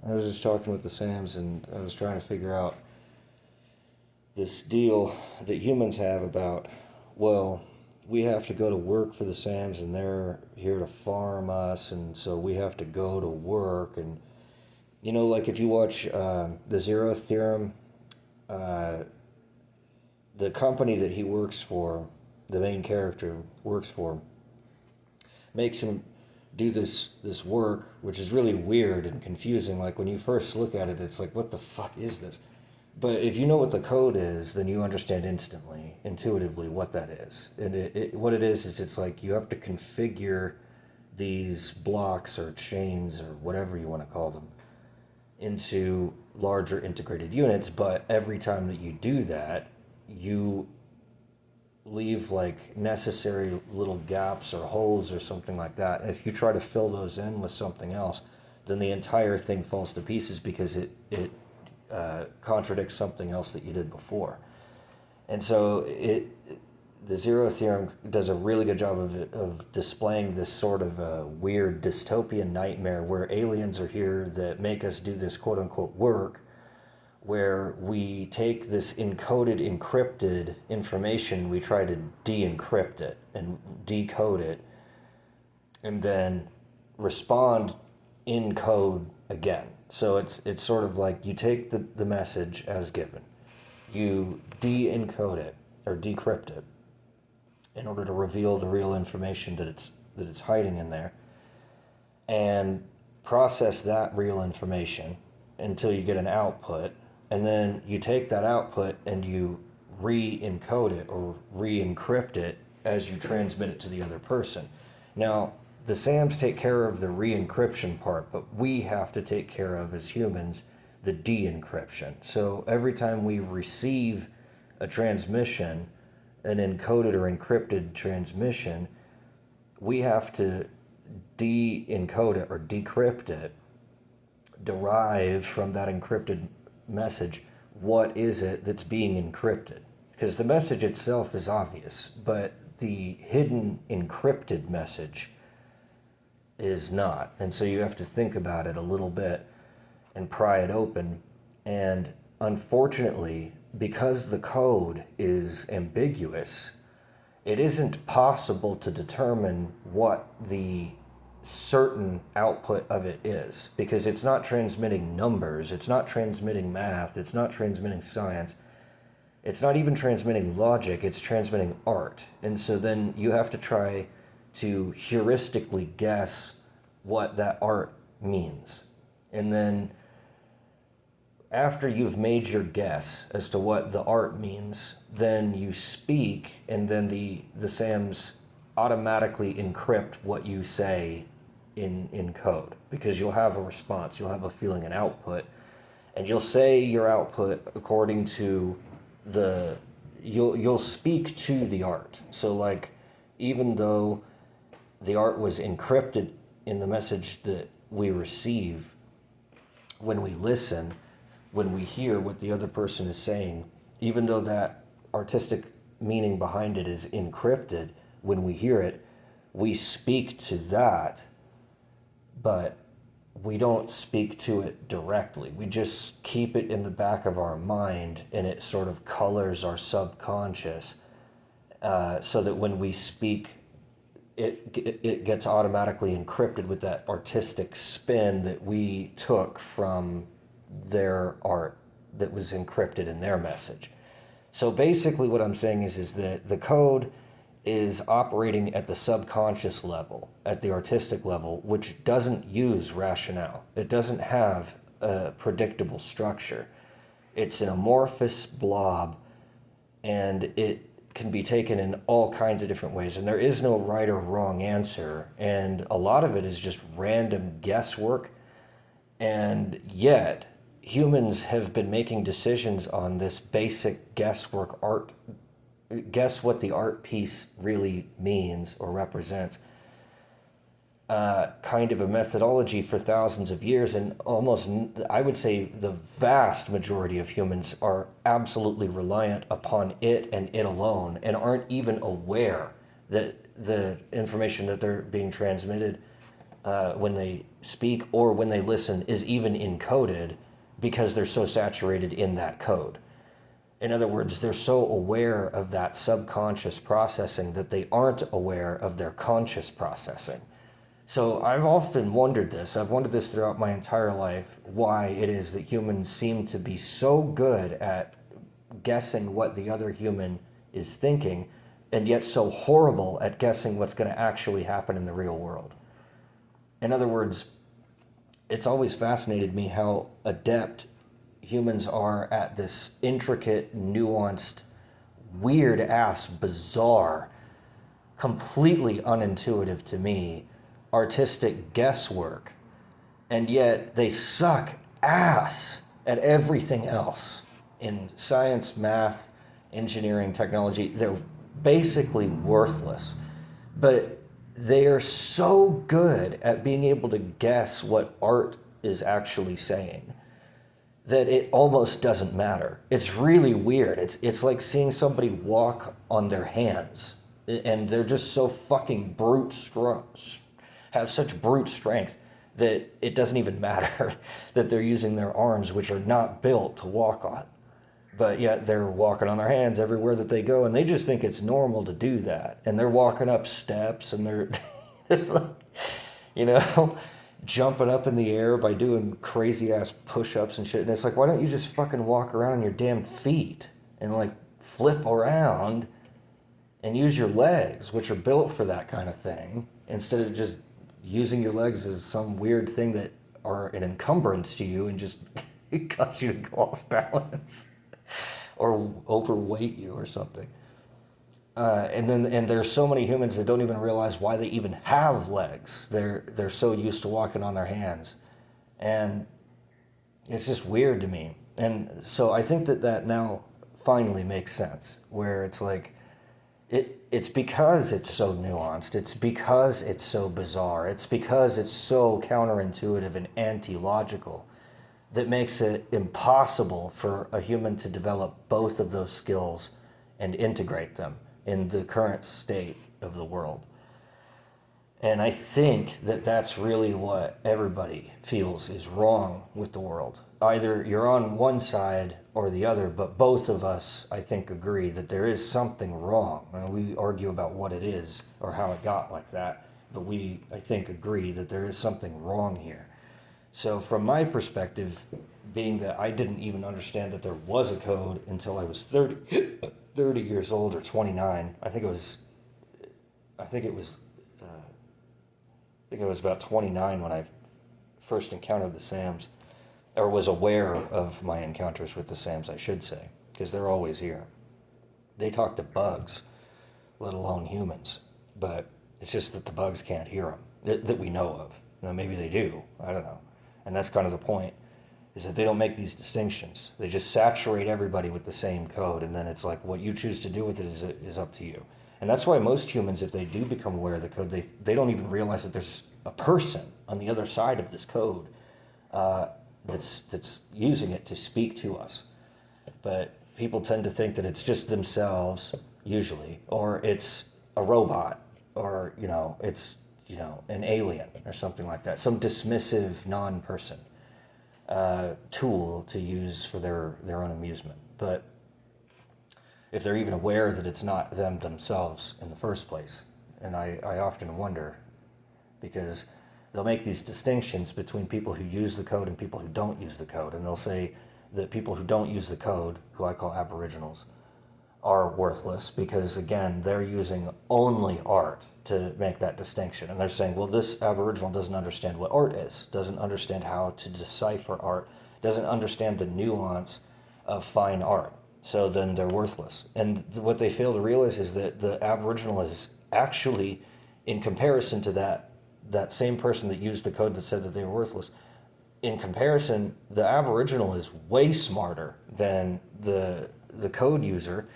I was just talking with the Sams, and I was trying to figure out this deal that humans have about, well, we have to go to work for the Sams, and they're here to farm us, and so we have to go to work. And, like if you watch The Zero Theorem, uh, the company that he works for, the main character works for, makes him do this work, which is really weird and confusing. Like when you first look at it, it's like, what the fuck is this? But if you know what the code is, then you understand instantly, intuitively, what that is. And what it is it's like you have to configure these blocks or chains or whatever you want to call them into larger integrated units. But every time that you do that, you leave like necessary little gaps or holes or something like that. And if you try to fill those in with something else, then the entire thing falls to pieces because it contradicts something else that you did before. And so the Zero Theorem does a really good job of displaying this sort of a weird dystopian nightmare where aliens are here that make us do this quote unquote work, where we take this encoded, encrypted information, we try to de-encrypt it and decode it, and then respond in code again. So it's sort of like you take the message as given, you de-encode it or decrypt it in order to reveal the real information that it's hiding in there, and process that real information until you get an output, and then you take that output and you re-encode it or re-encrypt it as you transmit it to the other person. Now, the SAMs take care of the re-encryption part, but we have to take care of, as humans, the de-encryption. So every time we receive a transmission, an encoded or encrypted transmission, we have to de-encode it or decrypt it, derive from that encrypted message what is it that's being encrypted. Because the message itself is obvious, but the hidden encrypted message is not. And so you have to think about it a little bit and pry it open. And unfortunately, because the code is ambiguous, it isn't possible to determine what the certain output of it is, because it's not transmitting numbers, it's not transmitting math, it's not transmitting science, it's not even transmitting logic, it's transmitting art. And so then you have to try to heuristically guess what that art means. And then after you've made your guess as to what the art means, then you speak, and then the SAMs automatically encrypt what you say in code, because you'll have a response, you'll have a feeling, an output, and you'll say your output according to you'll speak to the art. So like, even though the art was encrypted in the message that we receive, when we listen, when we hear what the other person is saying, even though that artistic meaning behind it is encrypted, when we hear it, we speak to that, but we don't speak to it directly. We just keep it in the back of our mind, and it sort of colors our subconscious, so that when we speak, it gets automatically encrypted with that artistic spin that we took from their art that was encrypted in their message. So basically what I'm saying is that the code is operating at the subconscious level, at the artistic level, which doesn't use rationale. It doesn't have a predictable structure. It's an amorphous blob, and it can be taken in all kinds of different ways, and there is no right or wrong answer, and a lot of it is just random guesswork. And yet humans have been making decisions on this basic guesswork art, guess what the art piece really means or represents, kind of a methodology for thousands of years. And almost, I would say, the vast majority of humans are absolutely reliant upon it and it alone, and aren't even aware that the information that they're being transmitted, when they speak or when they listen is even encoded because they're so saturated in that code. In other words, they're so aware of that subconscious processing that they aren't aware of their conscious processing. So I've often wondered this. I've wondered this throughout my entire life, why it is that humans seem to be so good at guessing what the other human is thinking, and yet so horrible at guessing what's going to actually happen in the real world. In other words, it's always fascinated me how adept humans are at this intricate, nuanced, weird-ass, bizarre, completely unintuitive to me, artistic guesswork, and yet they suck ass at everything else. In science, math, engineering, technology, they're basically worthless. But they are so good at being able to guess what art is actually saying that it almost doesn't matter. It's really weird. It's like seeing somebody walk on their hands, and they're just so fucking have such brute strength that it doesn't even matter that they're using their arms, which are not built to walk on. But yet they're walking on their hands everywhere that they go, and they just think it's normal to do that. And they're walking up steps, and they're, you know, jumping up in the air by doing crazy ass push-ups and shit. And it's like, why don't you just fucking walk around on your damn feet and like flip around and use your legs, which are built for that kind of thing, instead of just using your legs as some weird thing that are an encumbrance to you and just cause you to go off balance or overweight you or something. And there's so many humans that don't even realize why they even have legs. They're so used to walking on their hands, and it's just weird to me. And so I think that now finally makes sense, where it's like it's because it's so nuanced. It's because it's so bizarre. It's because it's so counterintuitive and anti-logical that makes it impossible for a human to develop both of those skills and integrate them in the current state of the world. And I think that that's really what everybody feels is wrong with the world. Either you're on one side or the other, but both of us, I think, agree that there is something wrong. And we argue about what it is or how it got like that, but we, I think, agree that there is something wrong here. So from my perspective, being that I didn't even understand that there was a code until I was 30 years old or 29. I think it was about 29 when I first encountered the SAMs, or was aware of my encounters with the SAMs, I should say, because they're always here. They talk to bugs, let alone humans, but it's just that the bugs can't hear them, that we know of. Now, maybe they do, I don't know. And that's kind of the point, is that they don't make these distinctions. They just saturate everybody with the same code, and then it's like what you choose to do with it is up to you. And that's why most humans, if they do become aware of the code, they don't even realize that there's a person on the other side of this code that's using it to speak to us. But people tend to think that it's just themselves, usually, or it's a robot, or, it's, an alien or something like that, some dismissive non-person tool to use for their own amusement. But if they're even aware that it's not them themselves in the first place, and I often wonder, because they'll make these distinctions between people who use the code and people who don't use the code, and they'll say that people who don't use the code, who I call aboriginals, are worthless because, again, they're using only art to make that distinction. And they're saying, well, this aboriginal doesn't understand what art is, doesn't understand how to decipher art, doesn't understand the nuance of fine art, so then they're worthless. And what they fail to realize is that the aboriginal is actually, in comparison to that same person that used the code that said that they were worthless, in comparison, the aboriginal is way smarter than the code user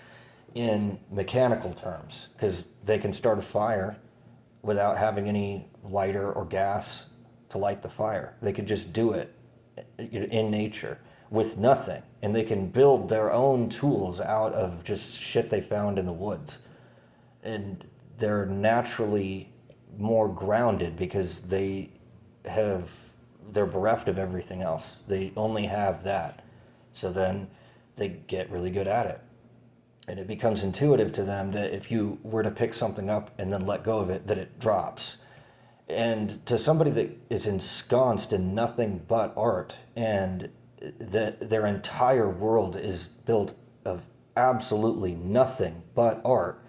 in mechanical terms, because they can start a fire without having any lighter or gas to light the fire. They could just do it in nature with nothing, and they can build their own tools out of just shit they found in the woods. And they're naturally more grounded because they they're bereft of everything else. They only have that. So then they get really good at it. And it becomes intuitive to them that if you were to pick something up and then let go of it, that it drops. And to somebody that is ensconced in nothing but art, and that their entire world is built of absolutely nothing but art,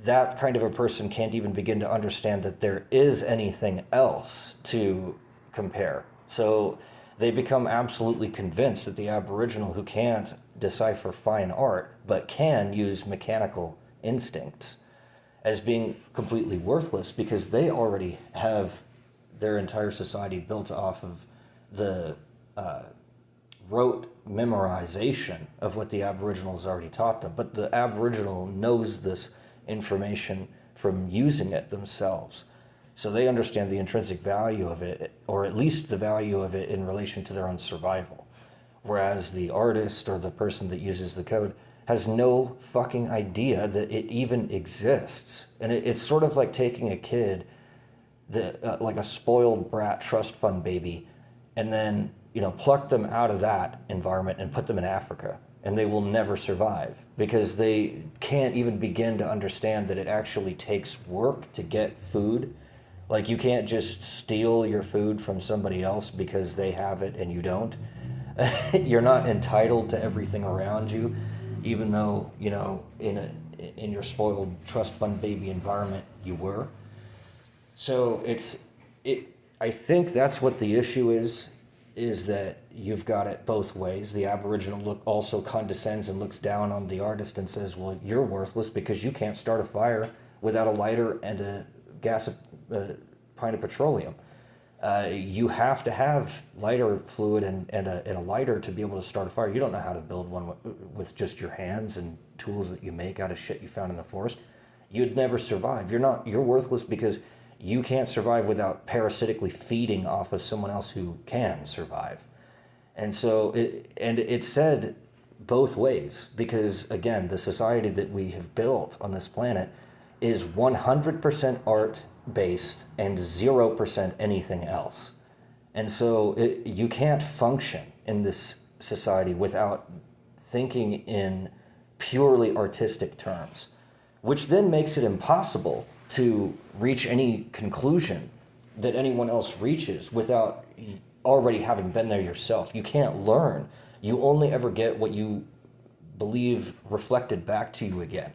that kind of a person can't even begin to understand that there is anything else to compare. So they become absolutely convinced that the Aboriginal who can't decipher fine art but can use mechanical instincts as being completely worthless, because they already have their entire society built off of the rote memorization of what the Aboriginals already taught them. But the Aboriginal knows this information from using it themselves. So they understand the intrinsic value of it, or at least the value of it in relation to their own survival. Whereas the artist or the person that uses the code has no fucking idea that it even exists. And it's sort of like taking a kid, that like a spoiled brat trust fund baby, and then, pluck them out of that environment and put them in Africa. And they will never survive, because they can't even begin to understand that it actually takes work to get food. Like, you can't just steal your food from somebody else because they have it and you don't. You're not entitled to everything around you, even though, in your spoiled trust fund baby environment you were. So I think that's what the issue is that you've got it both ways. The Aboriginal also condescends and looks down on the artist and says, well, you're worthless because you can't start a fire without a lighter and a pint of petroleum. You have to have lighter fluid and a lighter to be able to start a fire. You don't know how to build one with just your hands and tools that you make out of shit you found in the forest. You'd never survive. You're worthless because you can't survive without parasitically feeding off of someone else who can survive. And so it's said both ways, because again, the society that we have built on this planet is 100% art based and 0% anything else. And so you can't function in this society without thinking in purely artistic terms, which then makes it impossible to reach any conclusion that anyone else reaches without already having been there yourself. You can't learn. You only ever get what you believe reflected back to you again.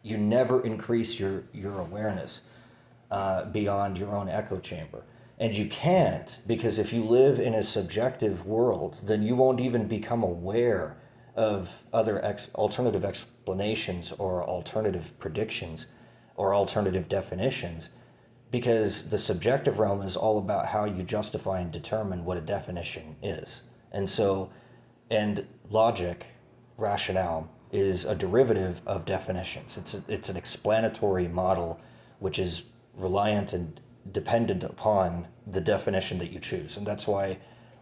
You never increase your awareness beyond your own echo chamber. And you can't, because if you live in a subjective world, then you won't even become aware of other alternative explanations or alternative predictions or alternative definitions, because the subjective realm is all about how you justify and determine what a definition is. And logic, rationale, is a derivative of definitions. It's an explanatory model which is reliant and dependent upon the definition that you choose. And that's why,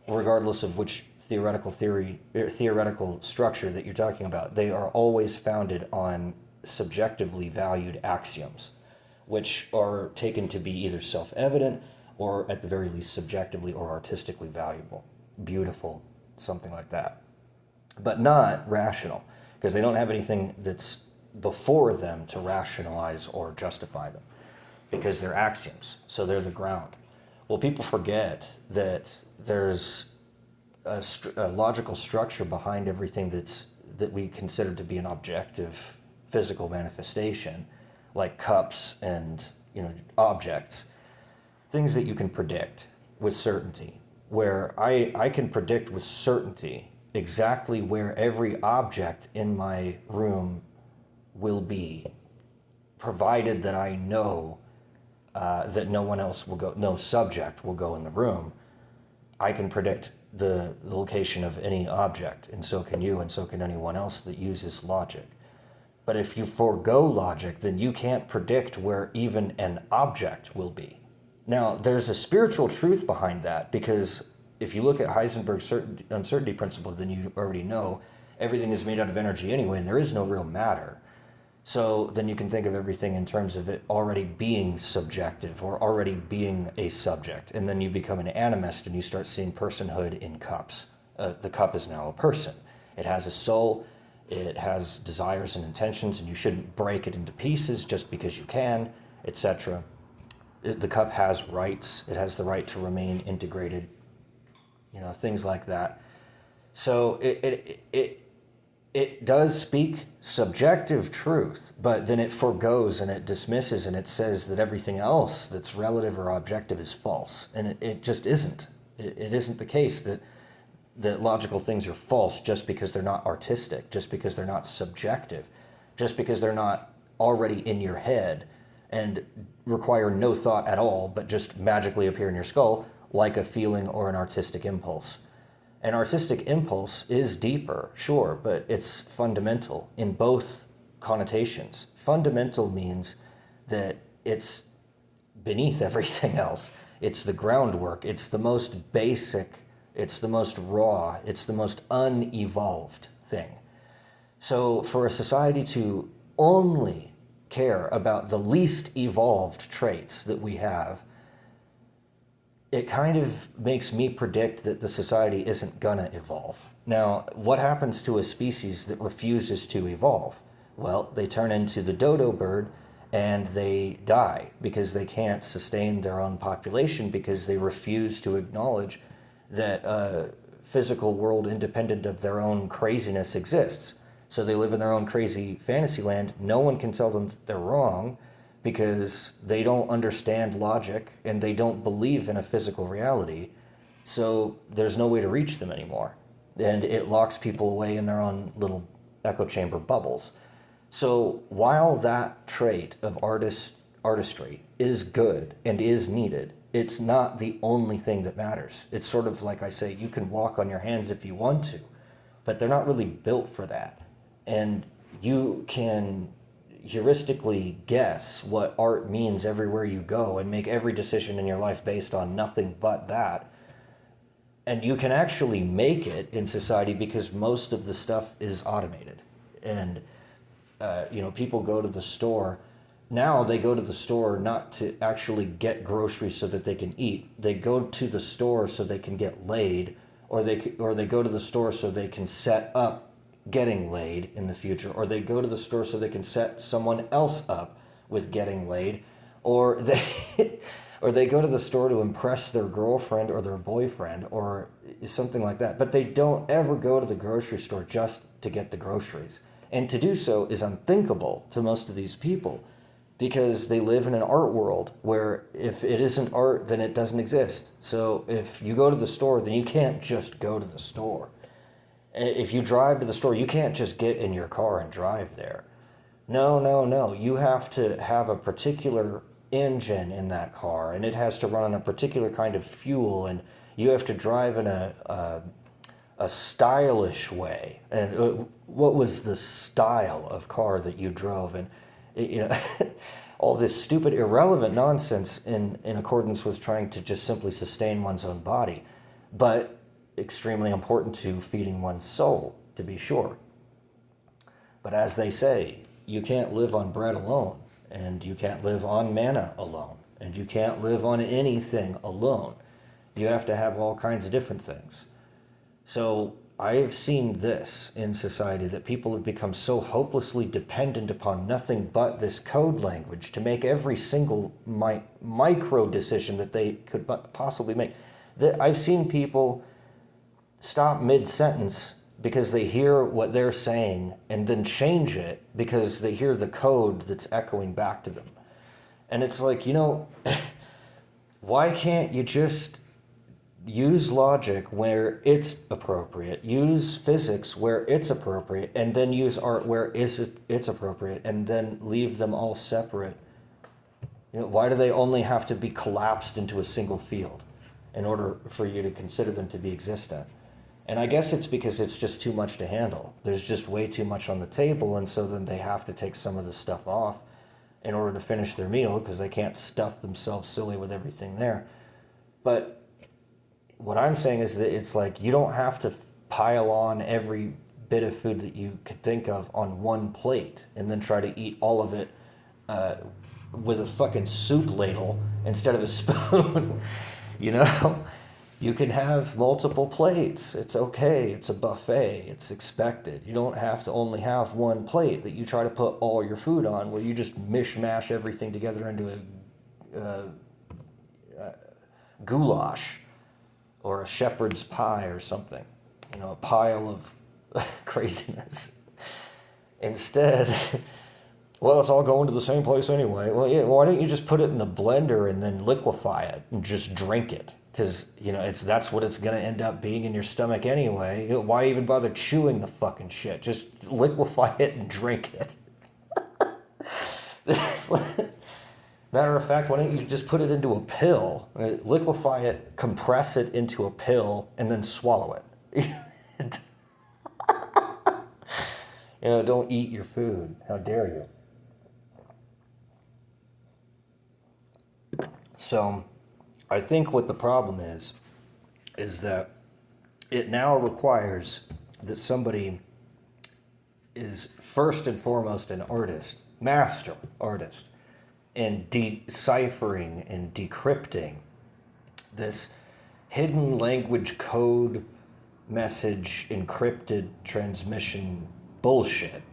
regardless of which theoretical structure that you're talking about, they are always founded on subjectively valued axioms, which are taken to be either self-evident or at the very least subjectively or artistically valuable, beautiful, something like that, but not rational, because they don't have anything that's before them to rationalize or justify them, because they're axioms, so they're the ground. Well, people forget that there's a logical structure behind everything that we consider to be an objective physical manifestation, like cups and objects, things that you can predict with certainty, where I can predict with certainty exactly where every object in my room will be, provided that I know that no one else will go, no subject will go in the room. I can predict the location of any object, and so can you, and so can anyone else that uses logic. But if you forego logic, then you can't predict where even an object will be. Now, there's a spiritual truth behind that, because if you look at Heisenberg's uncertainty principle, then you already know everything is made out of energy anyway, and there is no real matter. So then you can think of everything in terms of it already being subjective or already being a subject. And then you become an animist and you start seeing personhood in cups. The cup is now a person. It has a soul, it has desires and intentions, and you shouldn't break it into pieces just because you can, etc. The cup has rights. It has the right to remain integrated, things like that. So it does speak subjective truth, but then it forgoes and it dismisses and it says that everything else that's relative or objective is false. And it just isn't. It isn't the case that logical things are false just because they're not artistic, just because they're not subjective, just because they're not already in your head and require no thought at all, but just magically appear in your skull like a feeling or an artistic impulse. An artistic impulse is deeper, sure, but it's fundamental in both connotations. Fundamental means that it's beneath everything else. It's the groundwork. It's the most basic. It's the most raw. It's the most unevolved thing. So for a society to only care about the least evolved traits that we have, it kind of makes me predict that the society isn't gonna evolve. Now, what happens to a species that refuses to evolve? Well, they turn into the dodo bird and they die because they can't sustain their own population because they refuse to acknowledge that a physical world independent of their own craziness exists. So they live in their own crazy fantasy land. No one can tell them that they're wrong because they don't understand logic and they don't believe in a physical reality. So there's no way to reach them anymore. And it locks people away in their own little echo chamber bubbles. So while that trait of artistry is good and is needed, it's not the only thing that matters. It's sort of like I say, you can walk on your hands if you want to, but they're not really built for that. And you can heuristically guess what art means everywhere you go and make every decision in your life based on nothing but that. And you can actually make it in society because most of the stuff is automated. And, people go to the store. Now they go to the store not to actually get groceries so that they can eat. They go to the store so they can get laid, or they go to the store so they can set up getting laid in the future, or they go to the store so they can set someone else up with getting laid, or they go to the store to impress their girlfriend or their boyfriend or something like that. But they don't ever go to the grocery store just to get the groceries. And to do so is unthinkable to most of these people because they live in an art world where if it isn't art, then it doesn't exist. So if you go to the store, then you can't just go to the store. If you drive to the store, you can't just get in your car and drive there. No. You have to have a particular engine in that car, and it has to run on a particular kind of fuel, and you have to drive in a stylish way. And what was the style of car that you drove? And all this stupid, irrelevant nonsense in accordance with trying to just simply sustain one's own body, but extremely important to feeding one's soul, to be sure. But as they say, you can't live on bread alone, and you can't live on manna alone, and you can't live on anything alone. You have to have all kinds of different things. So I have seen this in society, that people have become so hopelessly dependent upon nothing but this code language to make every single micro decision that they could possibly make. That I've seen people stop mid-sentence because they hear what they're saying and then change it because they hear the code that's echoing back to them. And it's like, why can't you just use logic where it's appropriate, use physics where it's appropriate, and then use art where it's appropriate, and then leave them all separate? Why do they only have to be collapsed into a single field in order for you to consider them to be existent? And I guess it's because it's just too much to handle. There's just way too much on the table, and so then they have to take some of the stuff off in order to finish their meal because they can't stuff themselves silly with everything there. But what I'm saying is that it's like you don't have to pile on every bit of food that you could think of on one plate and then try to eat all of it with a fucking soup ladle instead of a spoon. You know? You can have multiple plates. It's okay. It's a buffet. It's expected. You don't have to only have one plate that you try to put all your food on, where you just mishmash everything together into a goulash or a shepherd's pie or something. You know, a pile of craziness. Instead, well, it's all going to the same place anyway. Well, yeah, why don't you just put it in the blender and then liquefy it and just drink it? Because, you know, that's what it's going to end up being in your stomach anyway. Why even bother chewing the fucking shit? Just liquefy it and drink it. Matter of fact, why don't you just put it into a pill, liquefy it, compress it into a pill, and then swallow it? You know, don't eat your food. How dare you? So, I think what the problem is that it now requires that somebody is first and foremost an artist, master artist, in deciphering and decrypting this hidden language code message encrypted transmission bullshit.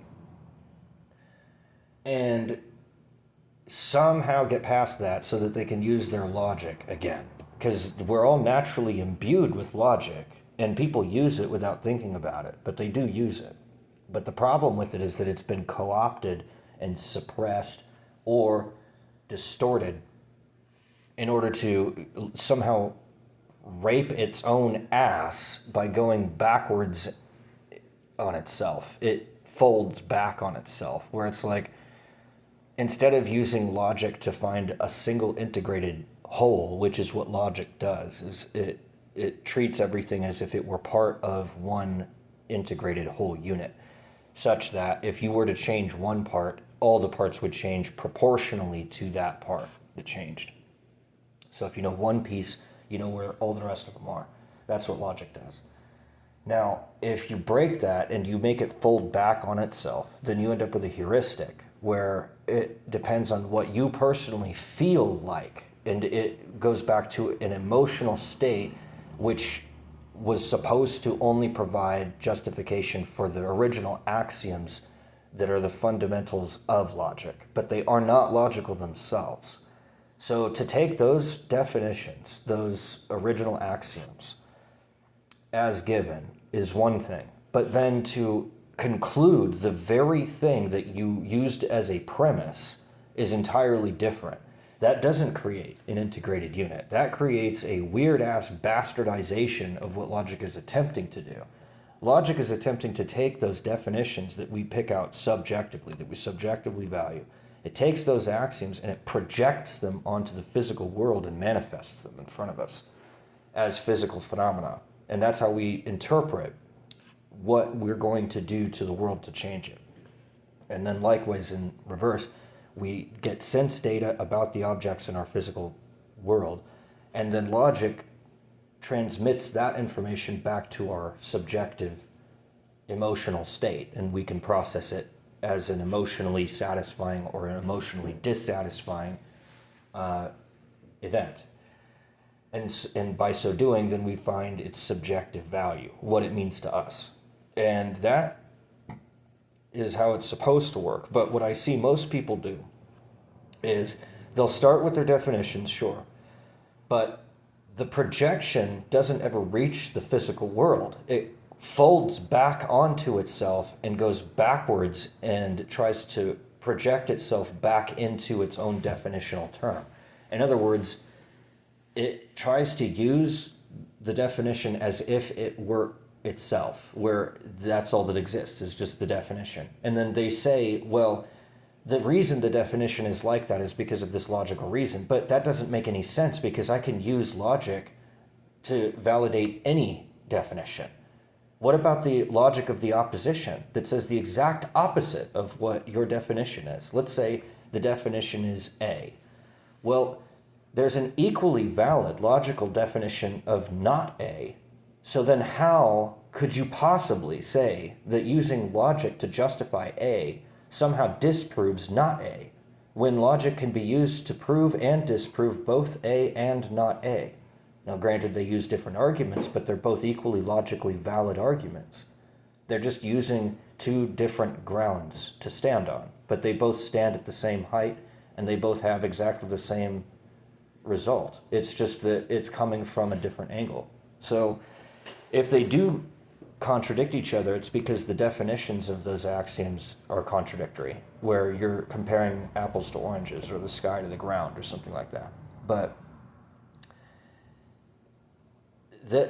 And somehow get past that so that they can use their logic again. Because we're all naturally imbued with logic, and people use it without thinking about it, but they do use it. But the problem with it is that it's been co-opted and suppressed or distorted in order to somehow rape its own ass by going backwards on itself. It folds back on itself, where it's like, instead of using logic to find a single integrated whole, which is what logic does, is it treats everything as if it were part of one integrated whole unit, such that if you were to change one part, all the parts would change proportionally to that part that changed. So if you know one piece, you know where all the rest of them are. That's what logic does. Now, if you break that and you make it fold back on itself, then you end up with a heuristic where it depends on what you personally feel like. And it goes back to an emotional state which was supposed to only provide justification for the original axioms that are the fundamentals of logic, but they are not logical themselves. So to take those definitions, those original axioms, as given is one thing, but then to conclude the very thing that you used as a premise is entirely different. That doesn't create an integrated unit. That creates a weird-ass bastardization of what logic is attempting to do. Logic is attempting to take those definitions that we pick out subjectively, that we subjectively value. It takes those axioms and it projects them onto the physical world and manifests them in front of us as physical phenomena. And that's how we interpret what we're going to do to the world to change it. And then likewise in reverse, we get sense data about the objects in our physical world, and then logic transmits that information back to our subjective emotional state, and we can process it as an emotionally satisfying or an emotionally dissatisfying event. And by so doing, then we find its subjective value, what it means to us. And that is how it's supposed to work. But what I see most people do is they'll start with their definitions, sure, but the projection doesn't ever reach the physical world. It folds back onto itself and goes backwards and tries to project itself back into its own definitional term. In other words, it tries to use the definition as if it were itself, where that's all that exists, is just the definition. And then they say, well, the reason the definition is like that is because of this logical reason. But that doesn't make any sense, because I can use logic to validate any definition. What about the logic of the opposition that says the exact opposite of what your definition is? Let's say the definition is A. Well, there's an equally valid logical definition of not A So then how could you possibly say that using logic to justify A somehow disproves not A, when logic can be used to prove and disprove both A and not A? Now, granted, they use different arguments, but they're both equally logically valid arguments. They're just using two different grounds to stand on, but they both stand at the same height, and they both have exactly the same result. It's just that it's coming from a different angle. So if they do contradict each other, it's because the definitions of those axioms are contradictory, where you're comparing apples to oranges or the sky to the ground or something like that. But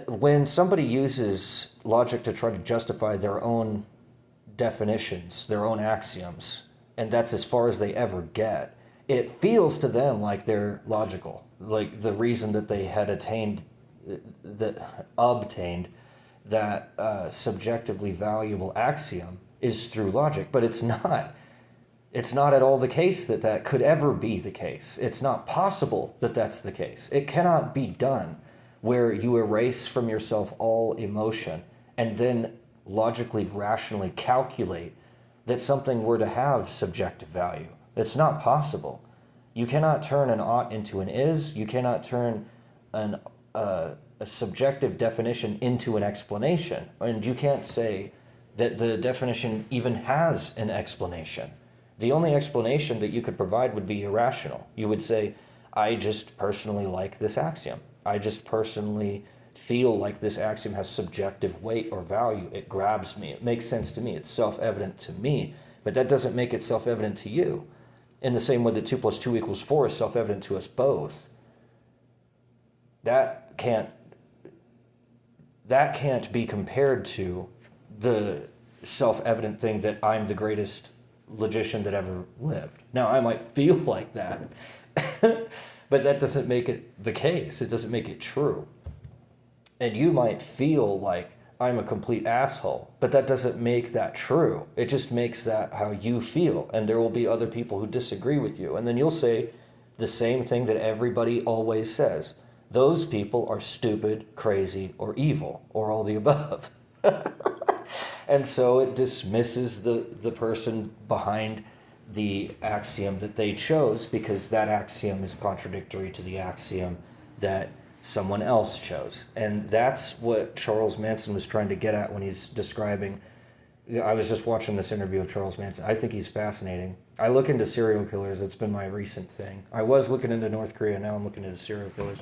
when somebody uses logic to try to justify their own definitions, their own axioms, and that's as far as they ever get, it feels to them like they're logical. Like the reason that they had obtained that subjectively valuable axiom is through logic, but it's not. It's not at all the case that that could ever be the case. It's not possible that that's the case. It cannot be done where you erase from yourself all emotion and then logically, rationally calculate that something were to have subjective value. It's not possible. You cannot turn an ought into an is. You cannot turn a subjective definition into an explanation. And you can't say that the definition even has an explanation. The only explanation that you could provide would be irrational. You would say, I just personally like this axiom. I just personally feel like this axiom has subjective weight or value. It grabs me. It makes sense to me. It's self-evident to me. But that doesn't make it self-evident to you. In the same way that 2 + 2 = 4 is self-evident to us both. That can't be compared to the self-evident thing that I'm the greatest logician that ever lived. Now, I might feel like that, but that doesn't make it the case. It doesn't make it true. And you might feel like I'm a complete asshole, but that doesn't make that true. It just makes that how you feel. And there will be other people who disagree with you. And then you'll say the same thing that everybody always says. Those people are stupid, crazy, or evil, or all the above. And so it dismisses the person behind the axiom that they chose, because that axiom is contradictory to the axiom that someone else chose. And that's what Charles Manson was trying to get at when he's describing. I was just watching this interview of Charles Manson. I think he's fascinating. I look into serial killers. It's been my recent thing. I was looking into North Korea. Now I'm looking into serial killers.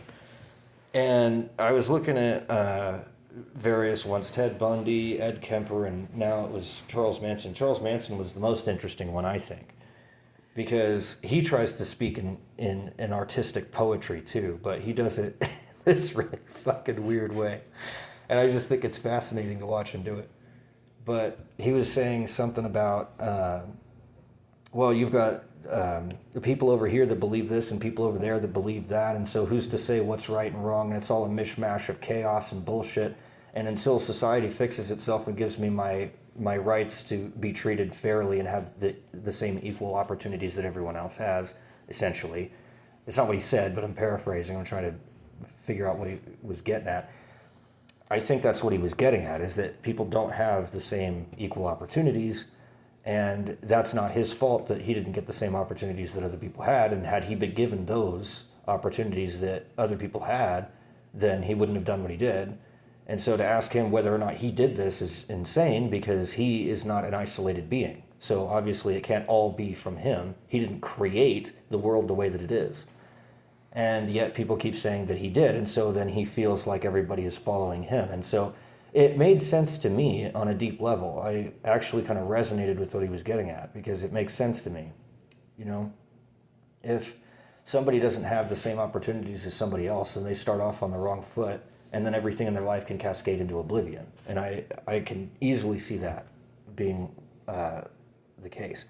And I was looking at various ones, Ted Bundy, Ed Kemper, and now it was Charles Manson. Charles Manson was the most interesting one, I think, because he tries to speak in an artistic poetry too, but he does it this really fucking weird way. And I just think it's fascinating to watch him do it. But he was saying something about, well, you've got the people over here that believe this and people over there that believe that. And so who's to say what's right and wrong? And it's all a mishmash of chaos and bullshit. And until society fixes itself and gives me my rights to be treated fairly and have the same equal opportunities that everyone else has, essentially. It's not what he said, but I'm paraphrasing. I'm trying to figure out what he was getting at. I think that's what he was getting at, is that people don't have the same equal opportunities, and that's not his fault that he didn't get the same opportunities that other people had, and had he been given those opportunities that other people had, then he wouldn't have done what he did. And so to ask him whether or not he did this is insane, because he is not an isolated being. So obviously it can't all be from him. He didn't create the world the way that it is. And yet people keep saying that he did, and so then he feels like everybody is following him. And so it made sense to me on a deep level. I actually kind of resonated with what he was getting at, because it makes sense to me. You know, if somebody doesn't have the same opportunities as somebody else, and they start off on the wrong foot, and then everything in their life can cascade into oblivion. And I can easily see that being the case.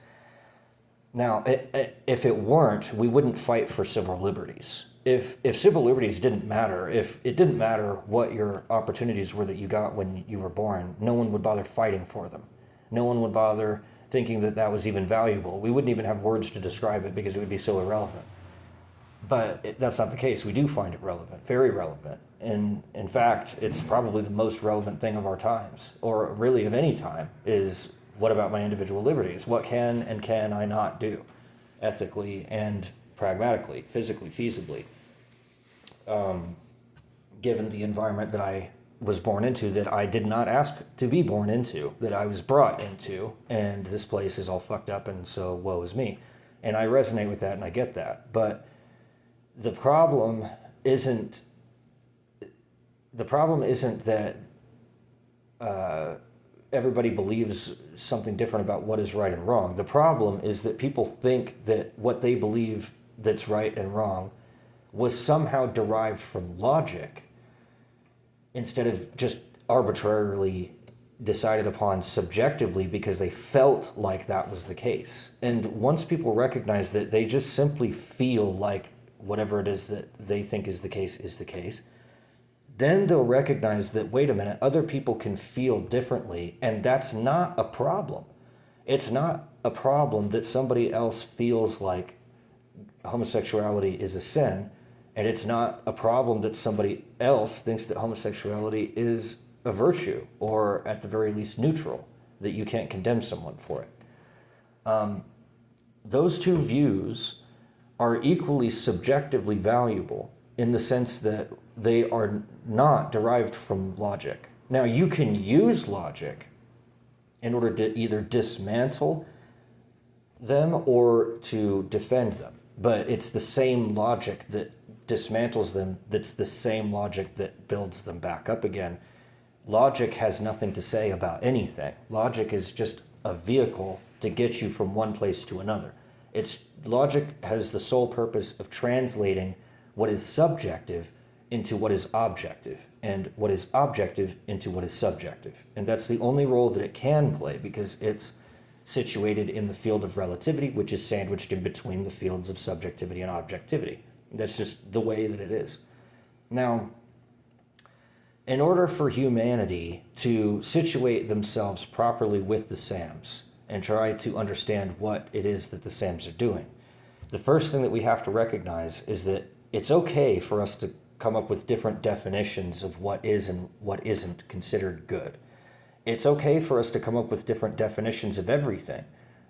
Now, if it weren't, we wouldn't fight for civil liberties. If civil liberties didn't matter, if it didn't matter what your opportunities were that you got when you were born, no one would bother fighting for them. No one would bother thinking that that was even valuable. We wouldn't even have words to describe it because it would be so irrelevant. But that's not the case. We do find it relevant, very relevant. And in fact, it's probably the most relevant thing of our times, or really of any time, is what about my individual liberties? What can and can I not do ethically and pragmatically, physically, feasibly, given the environment that I was born into, that I did not ask to be born into, that I was brought into, and this place is all fucked up, and so woe is me. And I resonate with that, and I get that. But the problem isn't that everybody believes something different about what is right and wrong. The problem is that people think that what they believe that's right and wrong was somehow derived from logic, instead of just arbitrarily decided upon subjectively because they felt like that was the case. And once people recognize that they just simply feel like whatever it is that they think is the case, then they'll recognize that, wait a minute, other people can feel differently, and that's not a problem. It's not a problem that somebody else feels like homosexuality is a sin, and it's not a problem that somebody else thinks that homosexuality is a virtue, or at the very least neutral, that you can't condemn someone for it. Those two views are equally subjectively valuable in the sense that they are not derived from logic. Now, you can use logic in order to either dismantle them or to defend them, but it's the same logic that dismantles them that's the same logic that builds them back up again. Logic has nothing to say about anything. Logic is just a vehicle to get you from one place to another. Logic has the sole purpose of translating what is subjective into what is objective, and what is objective into what is subjective. And that's the only role that it can play, because it's situated in the field of relativity, which is sandwiched in between the fields of subjectivity and objectivity. That's just the way that it is. Now, in order for humanity to situate themselves properly with the SAMs and try to understand what it is that the SAMs are doing, the first thing that we have to recognize is that it's okay for us to come up with different definitions of what is and what isn't considered good. It's okay for us to come up with different definitions of everything.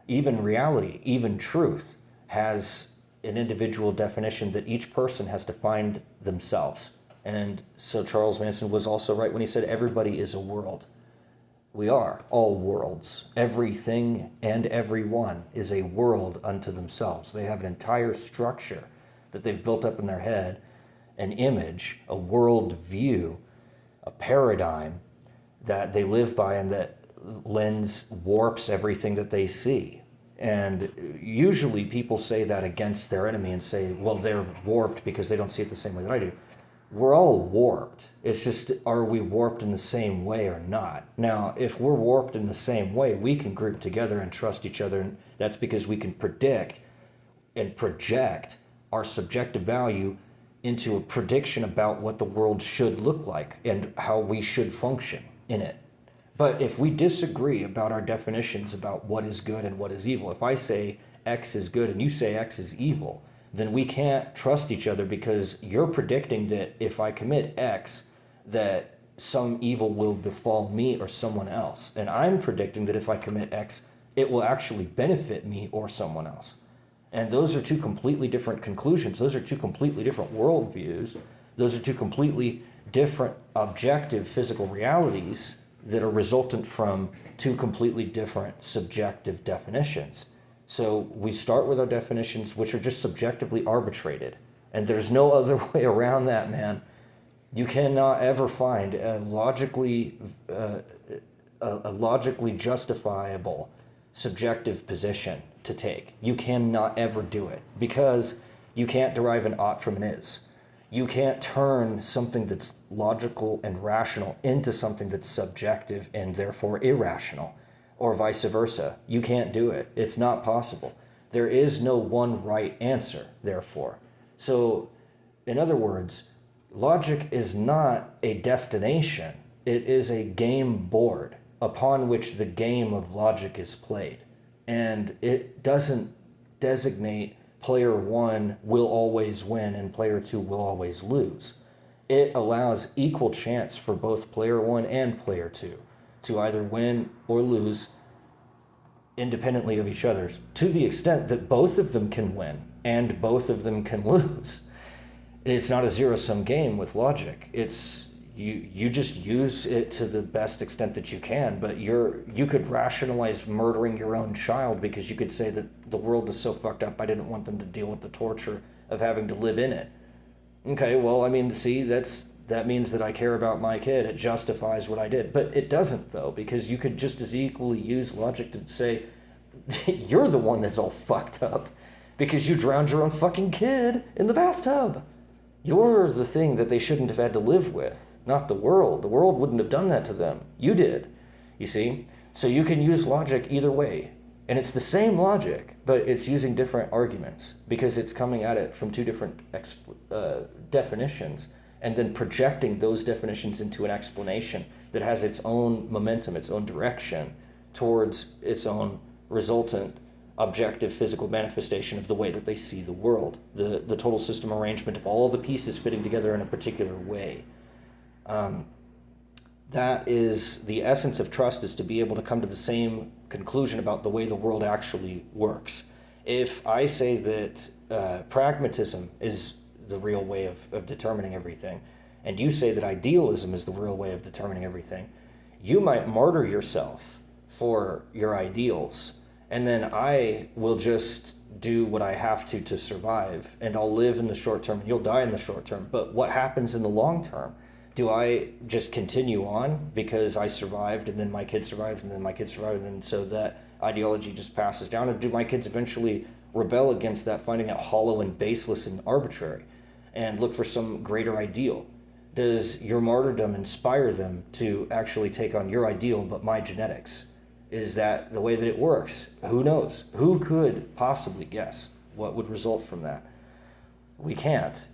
Even reality, even truth, has an individual definition that each person has to find themselves. And so Charles Manson was also right when he said everybody is a world. We are all worlds. Everything and everyone is a world unto themselves. They have an entire structure that they've built up in their head, an image, a world view, a paradigm that they live by, and that lens warps everything that they see. And usually people say that against their enemy and say, well, they're warped because they don't see it the same way that I do. We're all warped. It's just, are we warped in the same way or not? Now, if we're warped in the same way, we can group together and trust each other. And that's because we can predict and project our subjective value into a prediction about what the world should look like and how we should function in it. But if we disagree about our definitions about what is good and what is evil, if I say X is good and you say X is evil, then we can't trust each other, because you're predicting that if I commit X, that some evil will befall me or someone else. And I'm predicting that if I commit X, it will actually benefit me or someone else. And those are two completely different conclusions. Those are two completely different worldviews. Those are two completely different objective physical realities that are resultant from two completely different subjective definitions. So we start with our definitions, which are just subjectively arbitrated. And there's no other way around that, man. You cannot ever find a logically justifiable subjective position to take. You cannot ever do it, because you can't derive an ought from an is. You can't turn something that's logical and rational into something that's subjective and therefore irrational, or vice versa. You can't do it. It's not possible. There is no one right answer, therefore. So, in other words, logic is not a destination. It is a game board upon which the game of logic is played. And it doesn't designate player one will always win and player two will always lose. it allows equal chance for both player one and player two to either win or lose independently of each other's, to the extent that both of them can win and both of them can lose. It's not a zero-sum game with logic. It's you just use it to the best extent that you can, but you could rationalize murdering your own child because you could say that the world is so fucked up, I didn't want them to deal with the torture of having to live in it. Okay, well, I mean, see, that means that I care about my kid. It justifies what I did. But it doesn't, though, because you could just as equally use logic to say, you're the one that's all fucked up because you drowned your own fucking kid in the bathtub. You're the thing that they shouldn't have had to live with, not the world. The world wouldn't have done that to them. You did, you see? So you can use logic either way. And it's the same logic, but it's using different arguments because it's coming at it from two different definitions and then projecting those definitions into an explanation that has its own momentum, its own direction towards its own resultant objective physical manifestation of the way that they see the world, the total system arrangement of all the pieces fitting together in a particular way. That is the essence of trust, is to be able to come to the same conclusion about the way the world actually works. If I say that pragmatism is the real way of determining everything, and you say that idealism is the real way of determining everything, you might martyr yourself for your ideals, and then I will just do what I have to survive, and I'll live in the short term, and you'll die in the short term. But what happens in the long term? Do I just continue on because I survived, and then my kids survived, and then my kids survived, and then so that ideology just passes down? Or do my kids eventually rebel against that, finding it hollow and baseless and arbitrary, and look for some greater ideal? Does your martyrdom inspire them to actually take on your ideal but my genetics? Is that the way that it works? Who knows? Who could possibly guess what would result from that? We can't.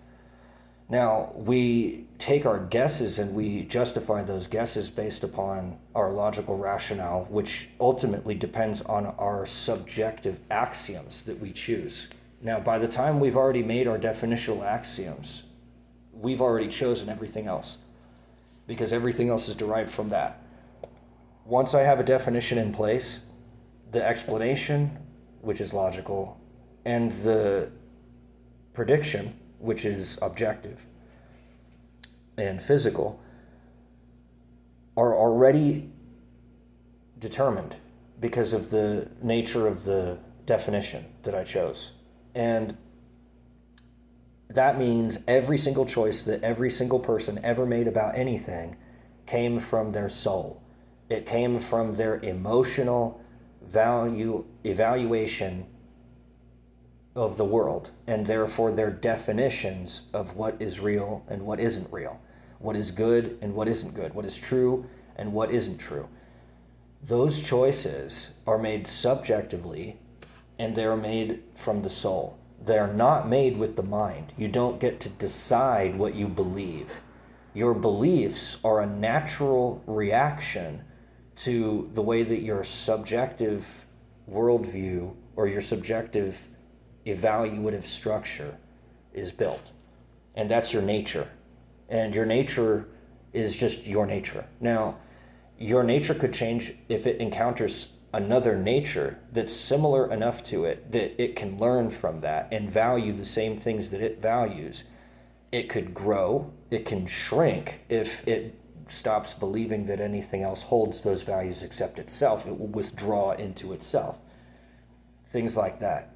Now, we take our guesses and we justify those guesses based upon our logical rationale, which ultimately depends on our subjective axioms that we choose. Now, by the time we've already made our definitional axioms, we've already chosen everything else, because everything else is derived from that. Once I have a definition in place, the explanation, which is logical, and the prediction, which is objective and physical, are already determined because of the nature of the definition that I chose. And that means every single choice that every single person ever made about anything came from their soul. It came from their emotional value evaluation of the world, and therefore their definitions of what is real and what isn't real, what is good and what isn't good, what is true and what isn't true. Those choices are made subjectively, and they're made from the soul. They're not made with the mind. You don't get to decide what you believe. Your beliefs are a natural reaction to the way that your subjective worldview or your subjective evaluative structure is built. And that's your nature. And your nature is just your nature. Now, your nature could change if it encounters another nature that's similar enough to it that it can learn from that and value the same things that it values. It could grow, it can shrink if it stops believing that anything else holds those values except itself. It will withdraw into itself. Things like that.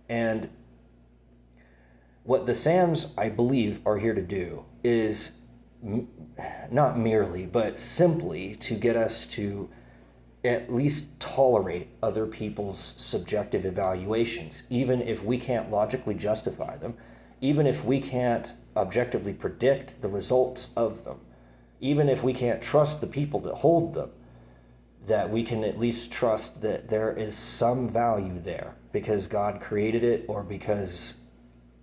And what the SAMs, I believe, are here to do is not merely, but simply to get us to at least tolerate other people's subjective evaluations, even if we can't logically justify them, even if we can't objectively predict the results of them, even if we can't trust the people that hold them, that we can at least trust that there is some value there because God created it, or because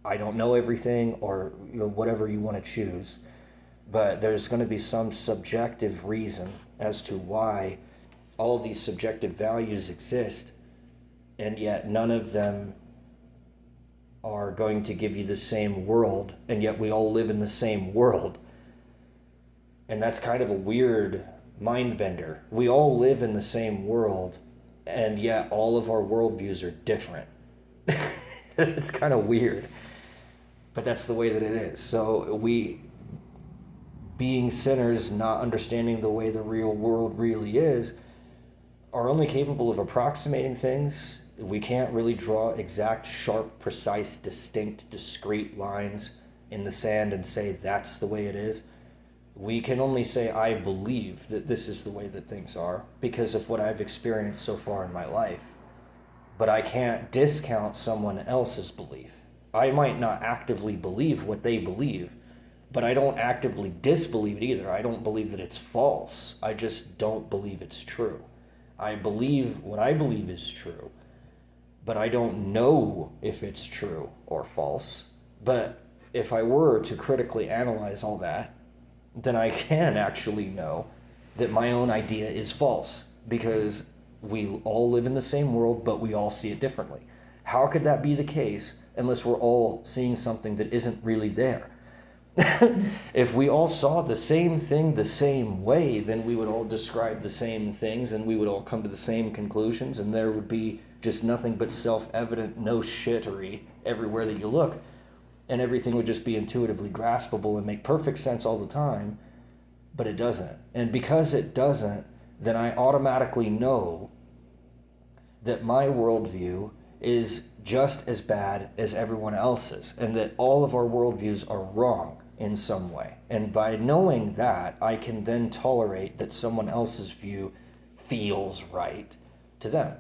I don't know everything, or whatever you want to choose. But there's going to be some subjective reason as to why all these subjective values exist, and yet none of them are going to give you the same world, and yet we all live in the same world. And that's kind of a weird mind bender. We all live in the same world, and yet all of our worldviews are different. It's kind of weird, but that's the way that it is. So we, being sinners, not understanding the way the real world really is, are only capable of approximating things. We can't really draw exact, sharp, precise, distinct, discrete lines in the sand and say that's the way it is. We can only say, I believe that this is the way that things are because of what I've experienced so far in my life. But I can't discount someone else's belief. I might not actively believe what they believe, but I don't actively disbelieve it either. I don't believe that it's false. I just don't believe it's true. I believe what I believe is true, but I don't know if it's true or false. But if I were to critically analyze all that, then I can actually know that my own idea is false because we all live in the same world, but we all see it differently. How could that be the case unless we're all seeing something that isn't really there? If we all saw the same thing the same way, then we would all describe the same things and we would all come to the same conclusions, and there would be just nothing but self-evident no shittery everywhere that you look. And everything would just be intuitively graspable and make perfect sense all the time, but it doesn't. And because it doesn't, then I automatically know that my worldview is just as bad as everyone else's, and that all of our worldviews are wrong in some way. And by knowing that, I can then tolerate that someone else's view feels right to them,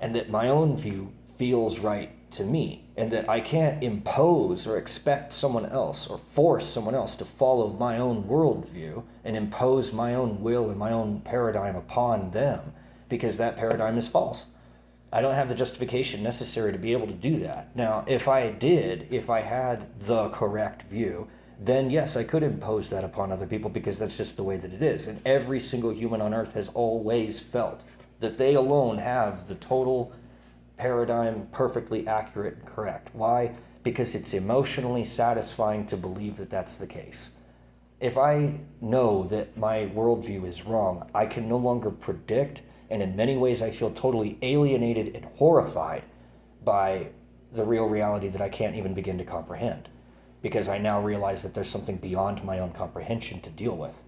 and that my own view feels right to me, and that I can't impose or expect someone else or force someone else to follow my own worldview and impose my own will and my own paradigm upon them, because that paradigm is false. I don't have the justification necessary to be able to do that. Now, if I had the correct view, then yes, I could impose that upon other people because that's just the way that it is. And every single human on earth has always felt that they alone have the total paradigm perfectly accurate and correct. Why? Because it's emotionally satisfying to believe that that's the case. If I know that my worldview is wrong, I can no longer predict, and in many ways I feel totally alienated and horrified by the real reality that I can't even begin to comprehend, because I now realize that there's something beyond my own comprehension to deal with.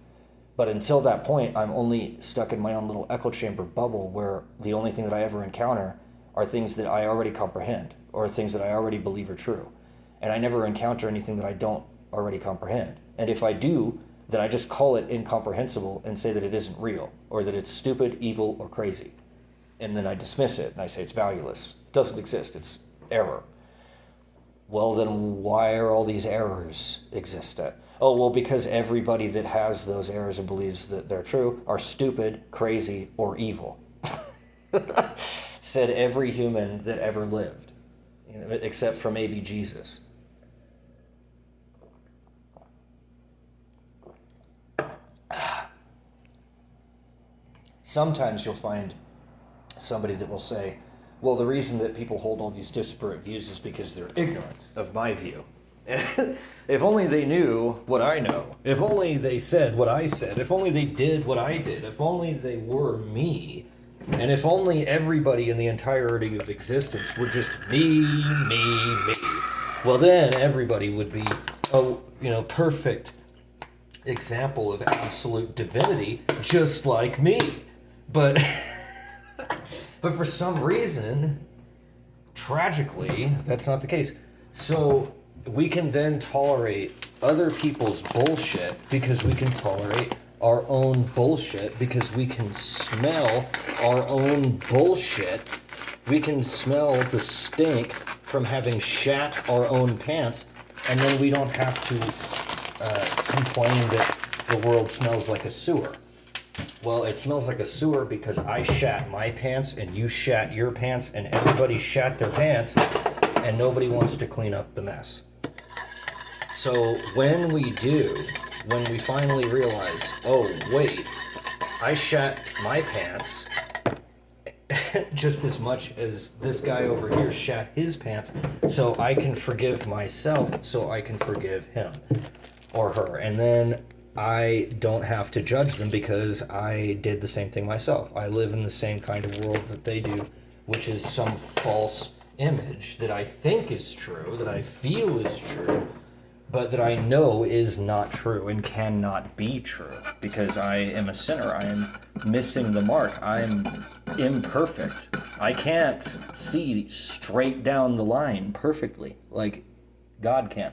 But until that point, I'm only stuck in my own little echo chamber bubble where the only thing that I ever encounter are things that I already comprehend or things that I already believe are true. And I never encounter anything that I don't already comprehend. And if I do, then I just call it incomprehensible and say that it isn't real, or that it's stupid, evil, or crazy. And then I dismiss it and I say it's valueless. It doesn't exist, it's error. Well, then why are all these errors exist at? Oh, well, because everybody that has those errors and believes that they're true are stupid, crazy, or evil. Said every human that ever lived, except for maybe Jesus. Sometimes you'll find somebody that will say, well, the reason that people hold all these disparate views is because they're ignorant of my view. If only they knew what I know. If only they said what I said. If only they did what I did. If only they were me. And if only everybody in the entirety of existence were just me. Well, then everybody would be a perfect example of absolute divinity, just like me. But for some reason, tragically, that's not the case. So we can then tolerate other people's bullshit because we can tolerate our own bullshit, because we can smell our own bullshit. We can smell the stink from having shat our own pants, and then we don't have to complain that the world smells like a sewer. Well, it smells like a sewer because I shat my pants and you shat your pants and everybody shat their pants and nobody wants to clean up the mess. So when we finally realize, oh wait, I shat my pants just as much as this guy over here shat his pants, so I can forgive myself, so I can forgive him or her. And then I don't have to judge them because I did the same thing myself. I live in the same kind of world that they do, which is some false image that I think is true, that I feel is true, but that I know is not true and cannot be true because I am a sinner. I am missing the mark. I am imperfect. I can't see straight down the line perfectly like God can.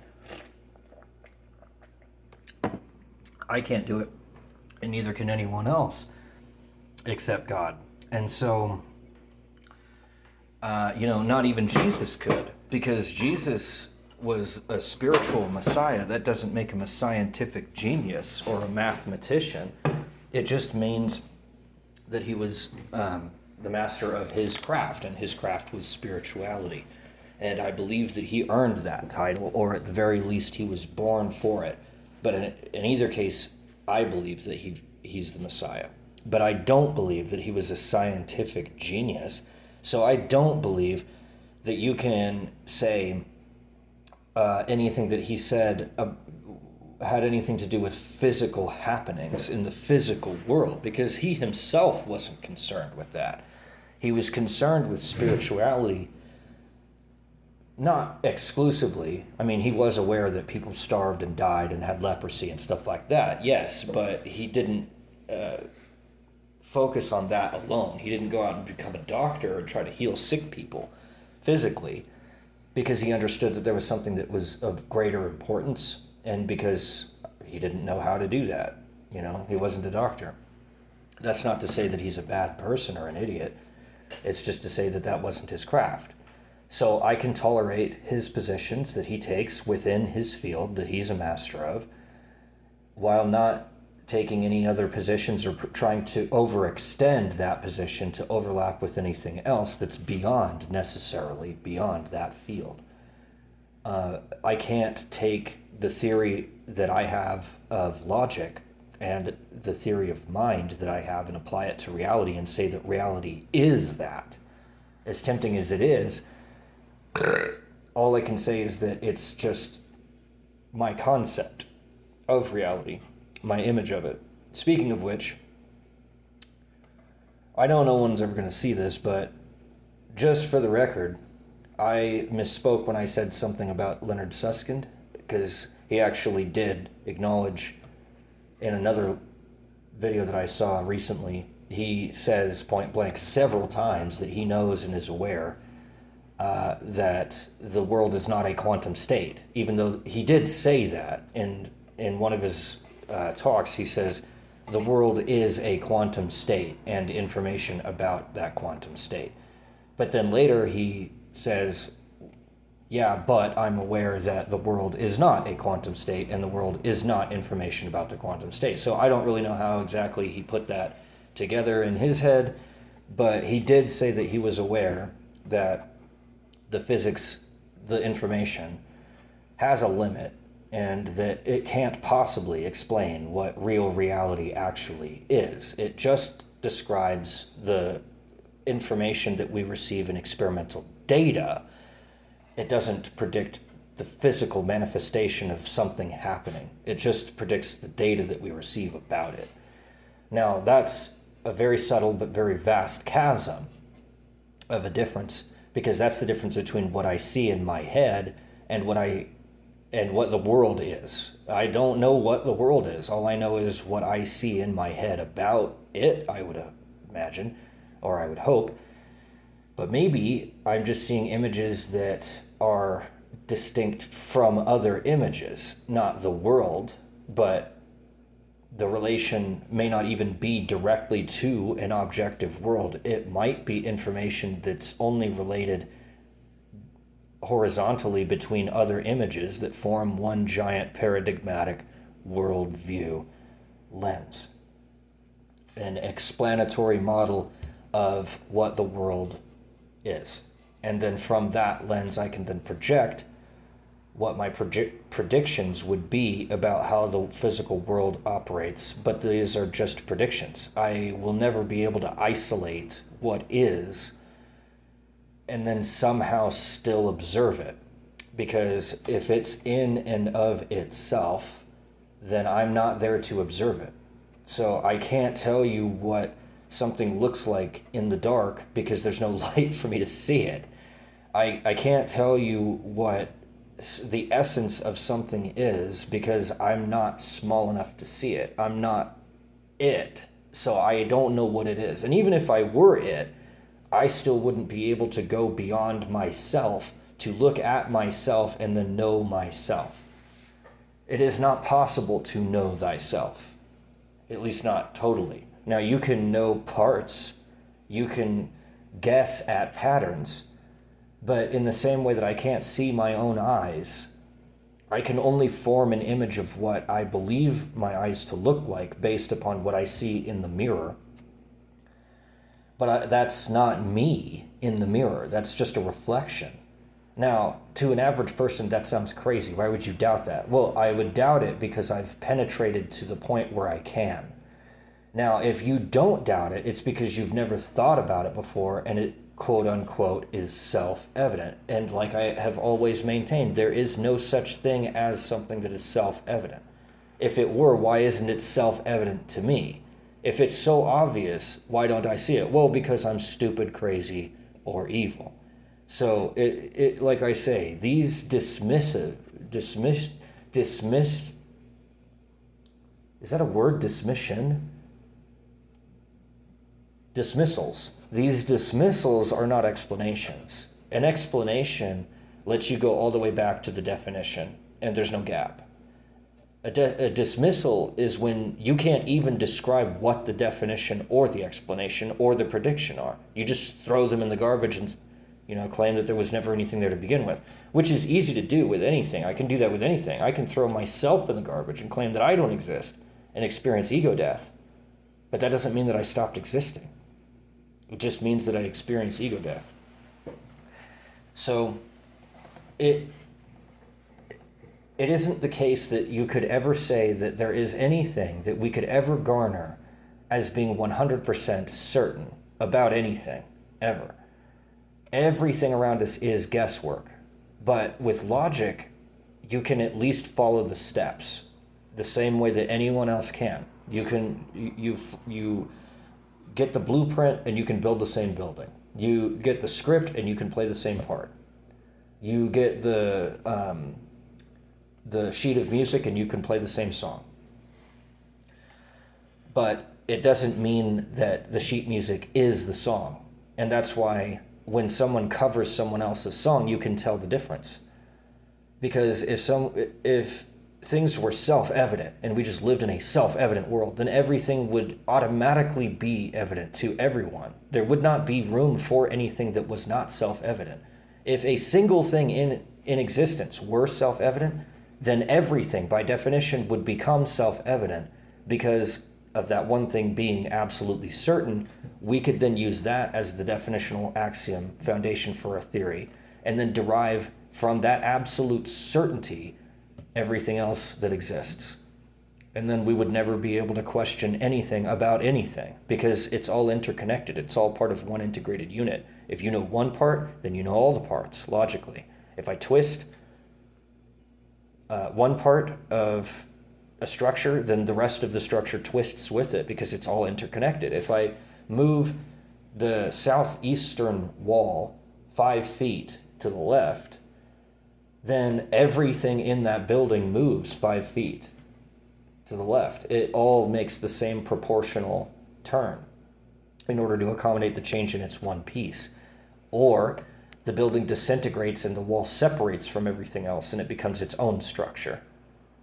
I can't do it, and neither can anyone else except God. And so, not even Jesus could, because Jesus was a spiritual Messiah. That doesn't make him a scientific genius or a mathematician. It just means that he was the master of his craft, and his craft was spirituality. And I believe that he earned that title, or at the very least, he was born for it. But in either case, I believe that he's the Messiah. But I don't believe that he was a scientific genius. So I don't believe that you can say anything that he said had anything to do with physical happenings in the physical world, because he himself wasn't concerned with that. He was concerned with spirituality, not exclusively. I mean, he was aware that people starved and died and had leprosy and stuff like that, yes, but he didn't focus on that alone. He didn't go out and become a doctor and try to heal sick people physically, because he understood that there was something that was of greater importance, and because he didn't know how to do that. He wasn't a doctor. That's not to say that he's a bad person or an idiot. It's just to say that that wasn't his craft. So I can tolerate his positions that he takes within his field that he's a master of, while not taking any other positions or trying to overextend that position to overlap with anything else that's necessarily beyond that field. I can't take the theory that I have of logic and the theory of mind that I have and apply it to reality and say that reality is that. As tempting as it is, all I can say is that it's just my concept of reality, my image of it. Speaking of which, I know no one's ever going to see this, but just for the record, I misspoke when I said something about Leonard Susskind, because he actually did acknowledge in another video that I saw recently, he says point blank several times that he knows and is aware that the world is not a quantum state, even though he did say that in one of his talks. He says the world is a quantum state and information about that quantum state. But then later he says, yeah, but I'm aware that the world is not a quantum state and the world is not information about the quantum state. So I don't really know how exactly he put that together in his head, but he did say that he was aware that the physics, the information, has a limit, and that it can't possibly explain what real reality actually is. It just describes the information that we receive in experimental data. It doesn't predict the physical manifestation of something happening. It just predicts the data that we receive about it. Now, that's a very subtle but very vast chasm of a difference, because that's the difference between what I see in my head and what the world is. I don't know what the world is. All I know is what I see in my head about it, I would imagine, or I would hope. But maybe I'm just seeing images that are distinct from other images, not the world, but the relation may not even be directly to an objective world. It might be information that's only related horizontally between other images that form one giant paradigmatic worldview lens, an explanatory model of what the world is. And then from that lens, I can then project what my predictions would be about how the physical world operates, but these are just predictions. I will never be able to isolate what is and then somehow still observe it, because if it's in and of itself, then I'm not there to observe it. So I can't tell you what something looks like in the dark because there's no light for me to see it. I can't tell you what the essence of something is because I'm not small enough to see it. I'm not it. So I don't know what it is. And even if I were it, I still wouldn't be able to go beyond myself to look at myself and then know myself. It is not possible to know thyself, at least not totally. Now, you can know parts, you can guess at patterns, but in the same way that I can't see my own eyes, I can only form an image of what I believe my eyes to look like based upon what I see in the mirror. But that's not me in the mirror. That's just a reflection. Now, to an average person, that sounds crazy. Why would you doubt that? Well, I would doubt it because I've penetrated to the point where I can. Now, if you don't doubt it, it's because you've never thought about it before and it, quote unquote, is self-evident. And like I have always maintained, there is no such thing as something that is self-evident. If it were, why isn't it self-evident to me? If it's so obvious, why don't I see it? Well, because I'm stupid, crazy, or evil. So, it like I say, these dismiss, is that a word, dismission? Dismissals. These dismissals are not explanations. An explanation lets you go all the way back to the definition, and there's no gap. A dismissal is when you can't even describe what the definition or the explanation or the prediction are. You just throw them in the garbage and claim that there was never anything there to begin with, which is easy to do with anything. I can do that with anything. I can throw myself in the garbage and claim that I don't exist and experience ego death. But that doesn't mean that I stopped existing. It just means that I experience ego death. So it isn't the case that you could ever say that there is anything that we could ever garner as being 100% certain about anything, ever. Everything around us is guesswork. But with logic, you can at least follow the steps the same way that anyone else can. You get the blueprint and you can build the same building. You get the script and you can play the same part. You get the sheet of music and you can play the same song. But it doesn't mean that the sheet music is the song. And that's why when someone covers someone else's song, you can tell the difference. Because if things were self-evident and we just lived in a self-evident world, then everything would automatically be evident to everyone. There would not be room for anything that was not self-evident. If a single thing in existence were self-evident, then everything by definition would become self-evident because of that one thing being absolutely certain. We could then use that as the definitional axiom foundation for a theory and then derive from that absolute certainty everything else that exists. And then we would never be able to question anything about anything because it's all interconnected. It's all part of one integrated unit. If you know one part, then you know all the parts, logically. If I twist one part of a structure, then the rest of the structure twists with it because it's all interconnected. If I move the southeastern wall 5 feet to the left, then everything in that building moves 5 feet to the left. It all makes the same proportional turn in order to accommodate the change in its one piece. Or the building disintegrates and the wall separates from everything else and it becomes its own structure.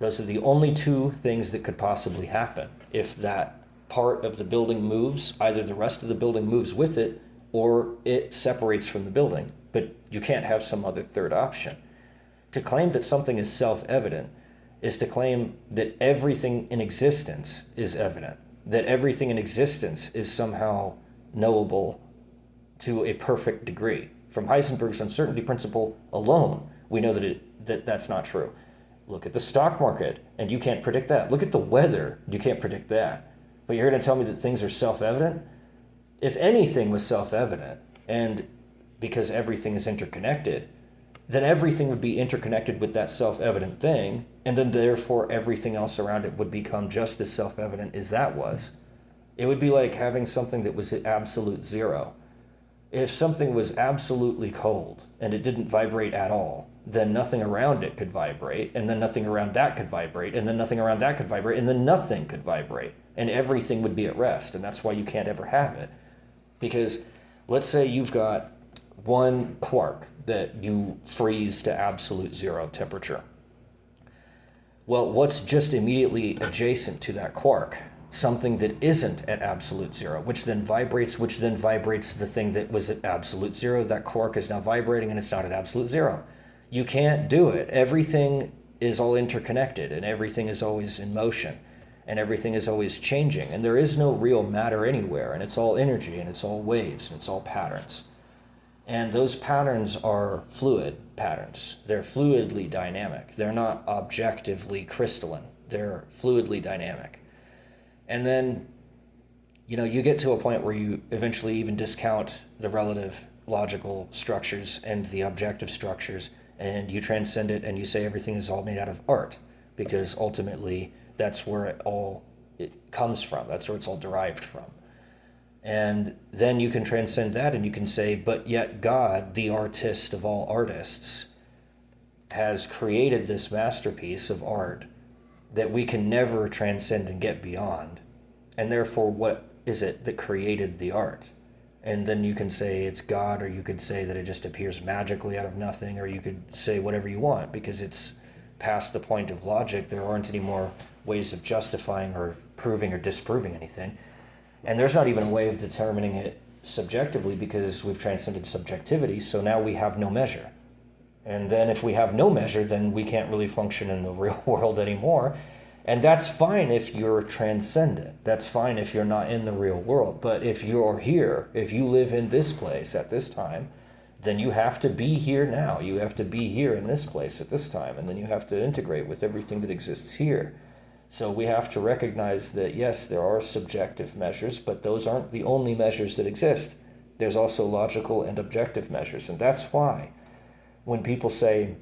Those are the only two things that could possibly happen. If that part of the building moves, either the rest of the building moves with it or it separates from the building. But you can't have some other third option. To claim that something is self-evident is to claim that everything in existence is evident, that everything in existence is somehow knowable to a perfect degree. From Heisenberg's uncertainty principle alone, we know that that's not true. Look at the stock market, and you can't predict that. Look at the weather, you can't predict that. But you're going to tell me that things are self-evident? If anything was self-evident, and because everything is interconnected, then everything would be interconnected with that self-evident thing, and then therefore everything else around it would become just as self-evident as that was. It would be like having something that was at absolute zero. If something was absolutely cold and it didn't vibrate at all, then nothing around it could vibrate, and then nothing around that could vibrate, and then nothing around that could vibrate, and then nothing could vibrate, and everything would be at rest. And that's why you can't ever have it. Because let's say you've got one quark that you freeze to absolute zero temperature. Well, what's just immediately adjacent to that quark? Something that isn't at absolute zero, which then vibrates the thing that was at absolute zero. That quark is now vibrating and it's not at absolute zero. You can't do it. Everything is all interconnected, and everything is always in motion, and everything is always changing, and there is no real matter anywhere, and it's all energy, and it's all waves, and it's all patterns. And those patterns are fluid patterns. They're fluidly dynamic. They're not objectively crystalline. They're fluidly dynamic. And then, you get to a point where you eventually even discount the relative logical structures and the objective structures, and you transcend it, and you say everything is all made out of art, because ultimately that's where it comes from. That's where it's all derived from. And then you can transcend that, and you can say, but yet God, the artist of all artists, has created this masterpiece of art that we can never transcend and get beyond. And therefore, what is it that created the art? And then you can say it's God, or you could say that it just appears magically out of nothing, or you could say whatever you want, because it's past the point of logic. There aren't any more ways of justifying or proving or disproving anything. And there's not even a way of determining it subjectively, because we've transcended subjectivity, so now we have no measure. And then if we have no measure, then we can't really function in the real world anymore. And that's fine if you're transcendent. That's fine if you're not in the real world. But if you're here, if you live in this place at this time, then you have to be here now. You have to be here in this place at this time. And then you have to integrate with everything that exists here. So we have to recognize that, yes, there are subjective measures, but those aren't the only measures that exist. There's also logical and objective measures. And that's why when people say,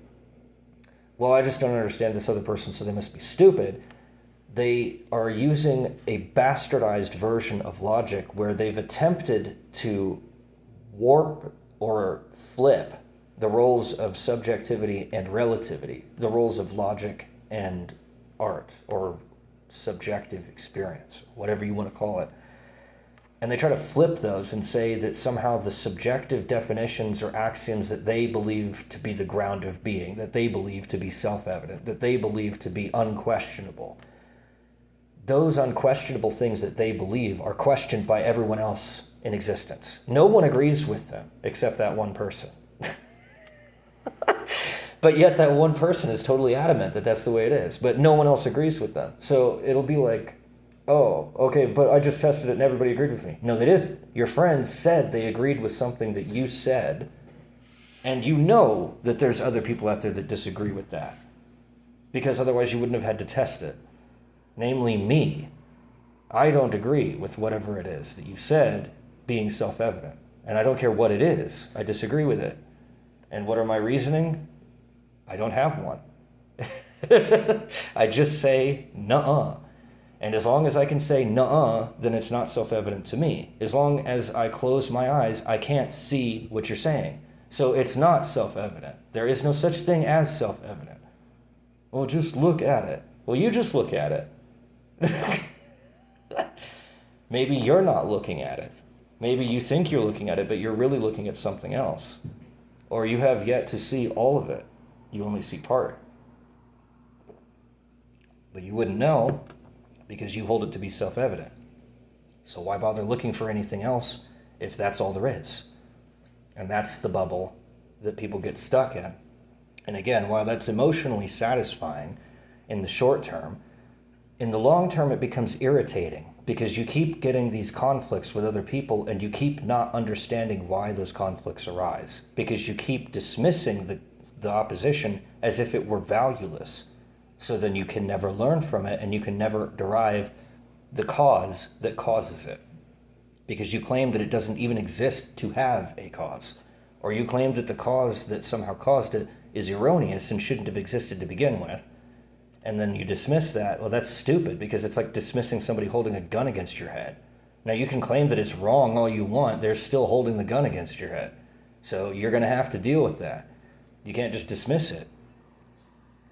well, I just don't understand this other person, so they must be stupid, they are using a bastardized version of logic where they've attempted to warp or flip the roles of subjectivity and relativity, the roles of logic and art, or subjective experience, whatever you want to call it. And they try to flip those and say that somehow the subjective definitions or axioms that they believe to be the ground of being, that they believe to be self-evident, that they believe to be unquestionable, those unquestionable things that they believe are questioned by everyone else in existence. No one agrees with them except that one person. But yet that one person is totally adamant that that's the way it is, but no one else agrees with them. So it'll be like, oh, okay, but I just tested it and everybody agreed with me. No, they didn't. Your friends said they agreed with something that you said, and you know that there's other people out there that disagree with that, because otherwise you wouldn't have had to test it. Namely me. I don't agree with whatever it is that you said being self-evident, and I don't care what it is. I disagree with it. And what are my reasoning? I don't have one. I just say, nuh-uh. And as long as I can say nuh-uh, then it's not self-evident to me. As long as I close my eyes, I can't see what you're saying. So it's not self-evident. There is no such thing as self-evident. Well, just look at it. Well, you just look at it. Maybe you're not looking at it. Maybe you think you're looking at it, but you're really looking at something else. Or you have yet to see all of it. You only see part. But you wouldn't know because you hold it to be self-evident. So why bother looking for anything else if that's all there is? And that's the bubble that people get stuck in. And again, while that's emotionally satisfying in the short term, in the long term it becomes irritating because you keep getting these conflicts with other people and you keep not understanding why those conflicts arise, because you keep dismissing the opposition as if it were valueless. So then you can never learn from it and you can never derive the cause that causes it, because you claim that it doesn't even exist to have a cause. or you claim that the cause that somehow caused it is erroneous and shouldn't have existed to begin with, and then you dismiss that, well, that's stupid, because it's like dismissing somebody holding a gun against your head. Now, you can claim that it's wrong all you want, they're still holding the gun against your head. So you're going to have to deal with that. You can't just dismiss it.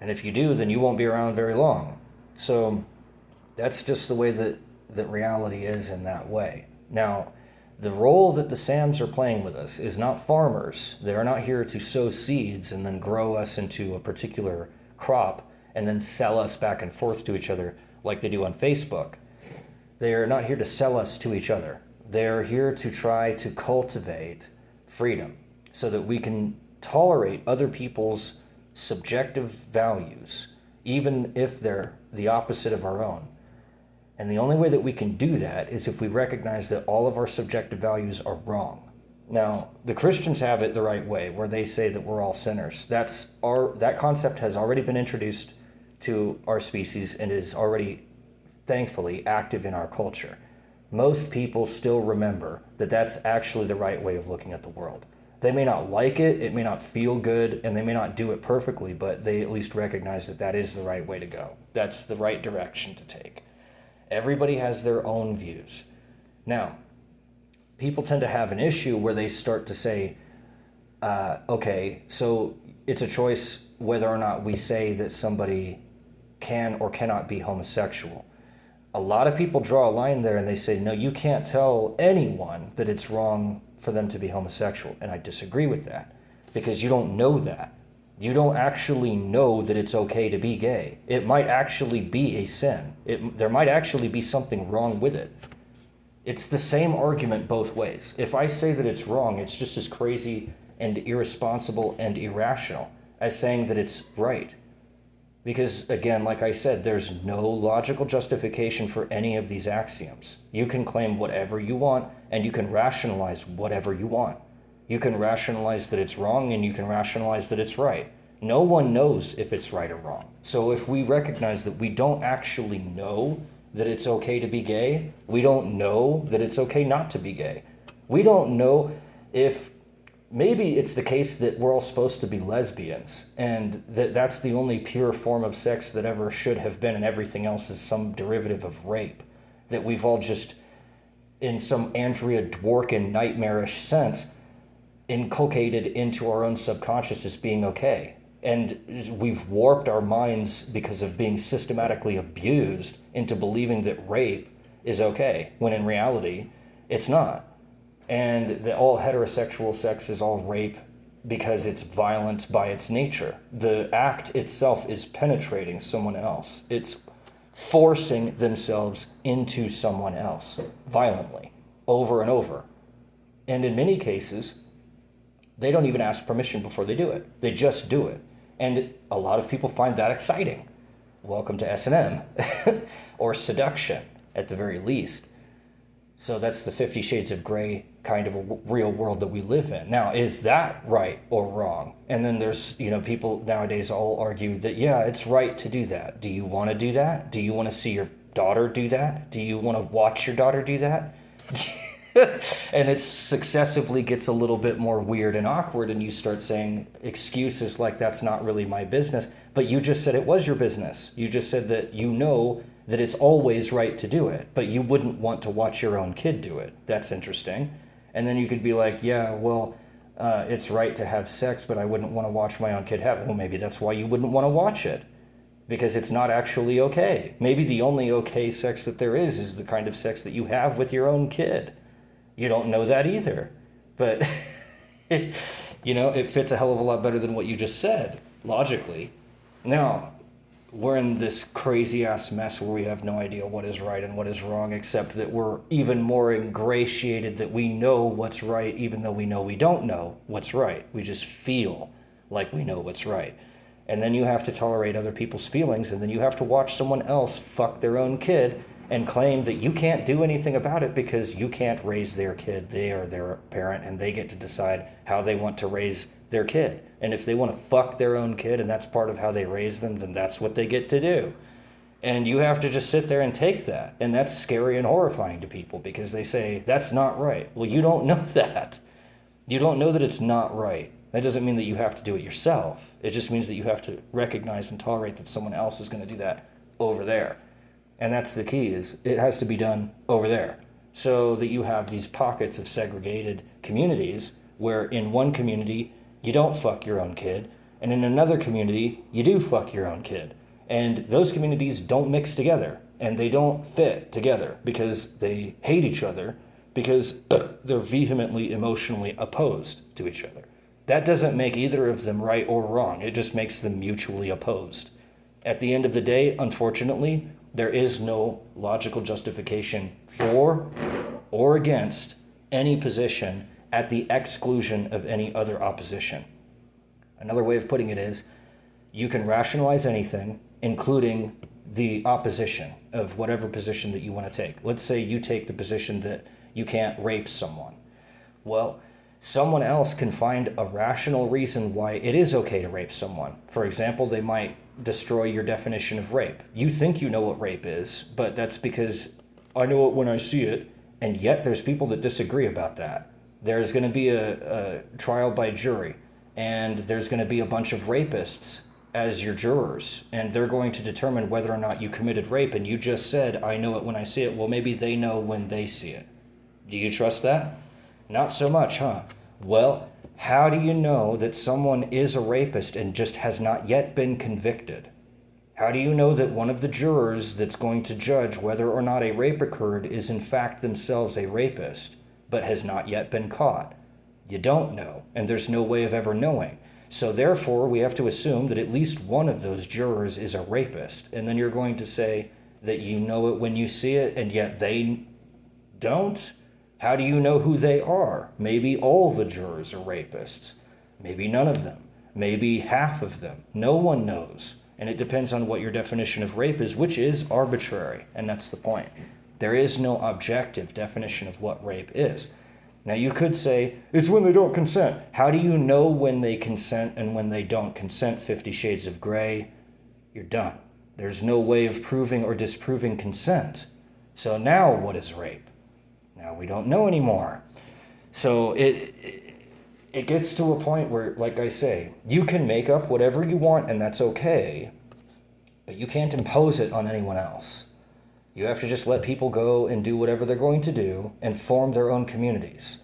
And if you do, then you won't be around very long. So that's just the way that reality is in that way. Now, the role that the SAMs are playing with us is not farmers. They're not here to sow seeds and then grow us into a particular crop and then sell us back and forth to each other like they do on Facebook. They are not here to sell us to each other. They're here to try to cultivate freedom so that we can tolerate other people's subjective values, even if they're the opposite of our own. And the only way that we can do that is if we recognize that all of our subjective values are wrong. Now, the Christians have it the right way, where they say that we're all sinners. That concept has already been introduced to our species and is already, thankfully, active in our culture. Most people still remember that that's actually the right way of looking at the world. They may not like it, it may not feel good, and they may not do it perfectly, but they at least recognize that that is the right way to go. That's the right direction to take. Everybody has their own views. Now, people tend to have an issue where they start to say, okay, so it's a choice whether or not we say that somebody can or cannot be homosexual. A lot of people draw a line there and they say, no, you can't tell anyone that it's wrong for them to be homosexual. And I disagree with that, because you don't know that. You don't actually know that it's okay to be gay. It might actually be a sin. There might actually be something wrong with it. It's the same argument both ways. If I say that it's wrong, it's just as crazy and irresponsible and irrational as saying that it's right. Because, again, like I said, there's no logical justification for any of these axioms. You can claim whatever you want, and you can rationalize whatever you want. You can rationalize that it's wrong, and you can rationalize that it's right. No one knows if it's right or wrong. So if we recognize that we don't actually know that it's okay to be gay, we don't know that it's okay not to be gay. We don't know if maybe it's the case that we're all supposed to be lesbians, and that's the only pure form of sex that ever should have been, and everything else is some derivative of rape. That we've all just, in some Andrea Dworkin nightmarish sense, inculcated into our own subconscious as being okay. And we've warped our minds because of being systematically abused into believing that rape is okay, when in reality, it's not. And that all heterosexual sex is all rape because it's violent by its nature. The act itself is penetrating someone else. It's forcing themselves into someone else violently, over and over. And in many cases, they don't even ask permission before they do it. They just do it. And a lot of people find that exciting. Welcome to S&M, or seduction, at the very least. So that's the 50 Shades of Grey kind of a real world that we live in. Now, is that right or wrong? And then there's, people nowadays all argue that, yeah, it's right to do that. Do you want to do that? Do you want to see your daughter do that? Do you want to watch your daughter do that? And it successively gets a little bit more weird and awkward, and you start saying excuses like that's not really my business, but you just said it was your business. You just said that that it's always right to do it, but you wouldn't want to watch your own kid do it. That's interesting. And then you could be like, yeah, well, it's right to have sex, but I wouldn't want to watch my own kid have it. Well, maybe that's why you wouldn't want to watch it, because it's not actually okay. Maybe the only okay sex that there is the kind of sex that you have with your own kid. You don't know that either. But, it fits a hell of a lot better than what you just said, logically. Now, we're in this crazy-ass mess where we have no idea what is right and what is wrong, except that we're even more ingratiated that we know what's right, even though we know we don't know what's right. We just feel like we know what's right. And then you have to tolerate other people's feelings, and then you have to watch someone else fuck their own kid and claim that you can't do anything about it because you can't raise their kid. They are their parent, and they get to decide how they want to raise their kid. And if they want to fuck their own kid and that's part of how they raise them, then that's what they get to do. And you have to just sit there and take that. And that's scary and horrifying to people because they say, that's not right. Well, you don't know that. You don't know that it's not right. That doesn't mean that you have to do it yourself. It just means that you have to recognize and tolerate that someone else is going to do that over there. And that's the key, is it has to be done over there. So that you have these pockets of segregated communities where in one community you don't fuck your own kid, and in another community you do fuck your own kid. And those communities don't mix together, and they don't fit together because they hate each other, because they're vehemently emotionally opposed to each other. That doesn't make either of them right or wrong. It just makes them mutually opposed. At the end of the day, unfortunately, there is no logical justification for or against any position at the exclusion of any other opposition. Another way of putting it is, you can rationalize anything, including the opposition of whatever position that you want to take. Let's say you take the position that you can't rape someone. Well, someone else can find a rational reason why it is okay to rape someone. For example, they might destroy your definition of rape. You think you know what rape is, but that's because I know it when I see it, and yet there's people that disagree about that. There's going to be a trial by jury, and there's going to be a bunch of rapists as your jurors, and they're going to determine whether or not you committed rape, and you just said, I know it when I see it. Well, maybe they know when they see it. Do you trust that? Not so much, huh? Well, how do you know that someone is a rapist and just has not yet been convicted? How do you know that one of the jurors that's going to judge whether or not a rape occurred is in fact themselves a rapist, but has not yet been caught? You don't know, and there's no way of ever knowing. So therefore, we have to assume that at least one of those jurors is a rapist. And then you're going to say that you know it when you see it, and yet they don't? How do you know who they are? Maybe all the jurors are rapists. Maybe none of them. Maybe half of them. No one knows. And it depends on what your definition of rape is, which is arbitrary. And that's the point. There is no objective definition of what rape is. Now you could say, it's when they don't consent. How do you know when they consent and when they don't consent? 50 Shades of Grey, you're done. There's no way of proving or disproving consent. So now what is rape? Now we don't know anymore. So it gets to a point where, like I say, you can make up whatever you want and that's okay, but you can't impose it on anyone else. You have to just let people go and do whatever they're going to do and form their own communities.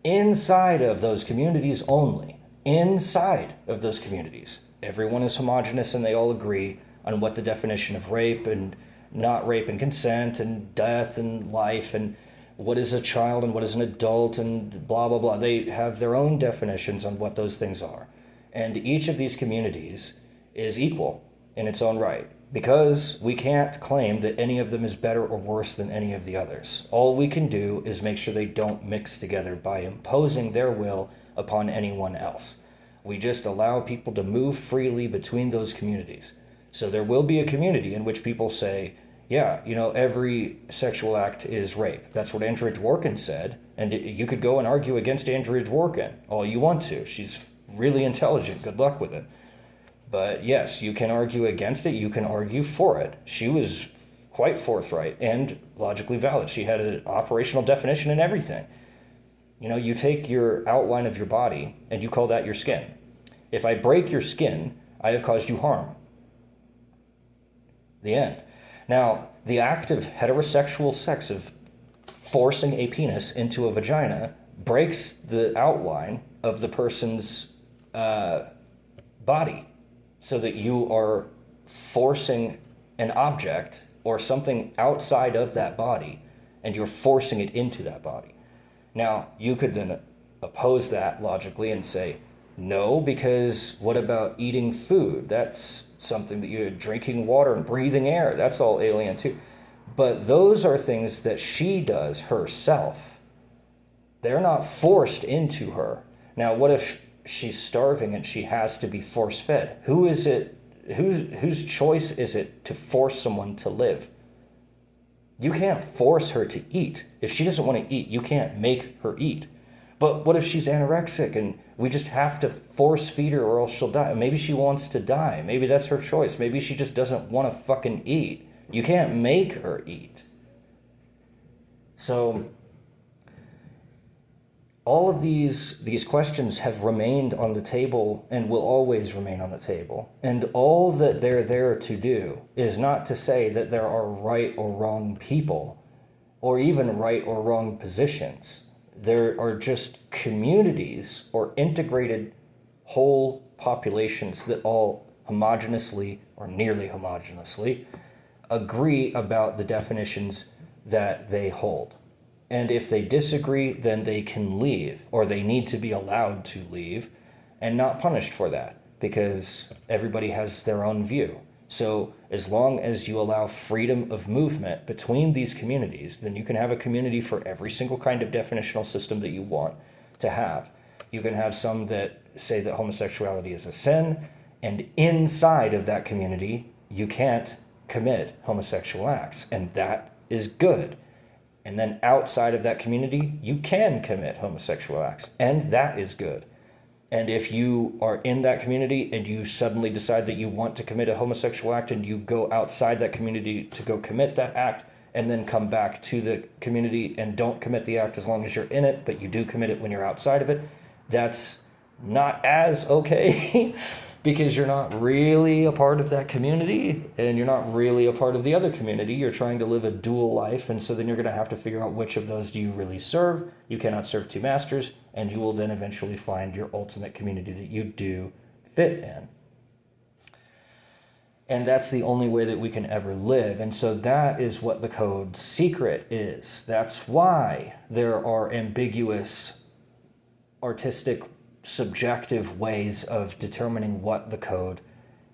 Inside of those communities only, inside of those communities, everyone is homogenous and they all agree on what the definition of rape and not rape and consent and death and life and what is a child and what is an adult and blah, blah, blah. They have their own definitions on what those things are. And each of these communities is equal in its own right, because we can't claim that any of them is better or worse than any of the others. All we can do is make sure they don't mix together by imposing their will upon anyone else. We just allow people to move freely between those communities. So there will be a community in which people say, yeah, every sexual act is rape. That's what Andrea Dworkin said. And you could go and argue against Andrea Dworkin all you want to. She's really intelligent. Good luck with it. But yes, you can argue against it. You can argue for it. She was quite forthright and logically valid. She had an operational definition and everything. You take your outline of your body and you call that your skin. If I break your skin, I have caused you harm. The end. Now, the act of heterosexual sex, of forcing a penis into a vagina, breaks the outline of the person's body, so that you are forcing an object or something outside of that body, and you're forcing it into that body. Now, you could then oppose that logically and say, no, because what about eating food? That's something that you're drinking water and breathing air. That's all alien too. But those are things that she does herself. They're not forced into her. Now, what if she's starving and she has to be force-fed? Who is it? Whose choice is it to force someone to live? You can't force her to eat. If she doesn't want to eat, you can't make her eat. But what if she's anorexic and we just have to force feed her or else she'll die? Maybe she wants to die. Maybe that's her choice. Maybe she just doesn't want to fucking eat. You can't make her eat. So all of these questions have remained on the table and will always remain on the table. And all that they're there to do is not to say that there are right or wrong people or even right or wrong positions. There are just communities or integrated whole populations that all homogeneously or nearly homogeneously agree about the definitions that they hold. And if they disagree, then they can leave, or they need to be allowed to leave and not punished for that, because everybody has their own view. So as long as you allow freedom of movement between these communities, then you can have a community for every single kind of definitional system that you want to have. You can have some that say that homosexuality is a sin, and inside of that community, you can't commit homosexual acts, and that is good. And then outside of that community, you can commit homosexual acts, and that is good. And if you are in that community and you suddenly decide that you want to commit a homosexual act and you go outside that community to go commit that act and then come back to the community and don't commit the act as long as you're in it, but you do commit it when you're outside of it, that's not as okay because you're not really a part of that community and you're not really a part of the other community. You're trying to live a dual life, and so then you're going to have to figure out which of those do you really serve. You cannot serve two masters, and you will then eventually find your ultimate community that you do fit in. And that's the only way that we can ever live. And so that is what the code's secret is. That's why there are ambiguous, artistic, subjective ways of determining what the code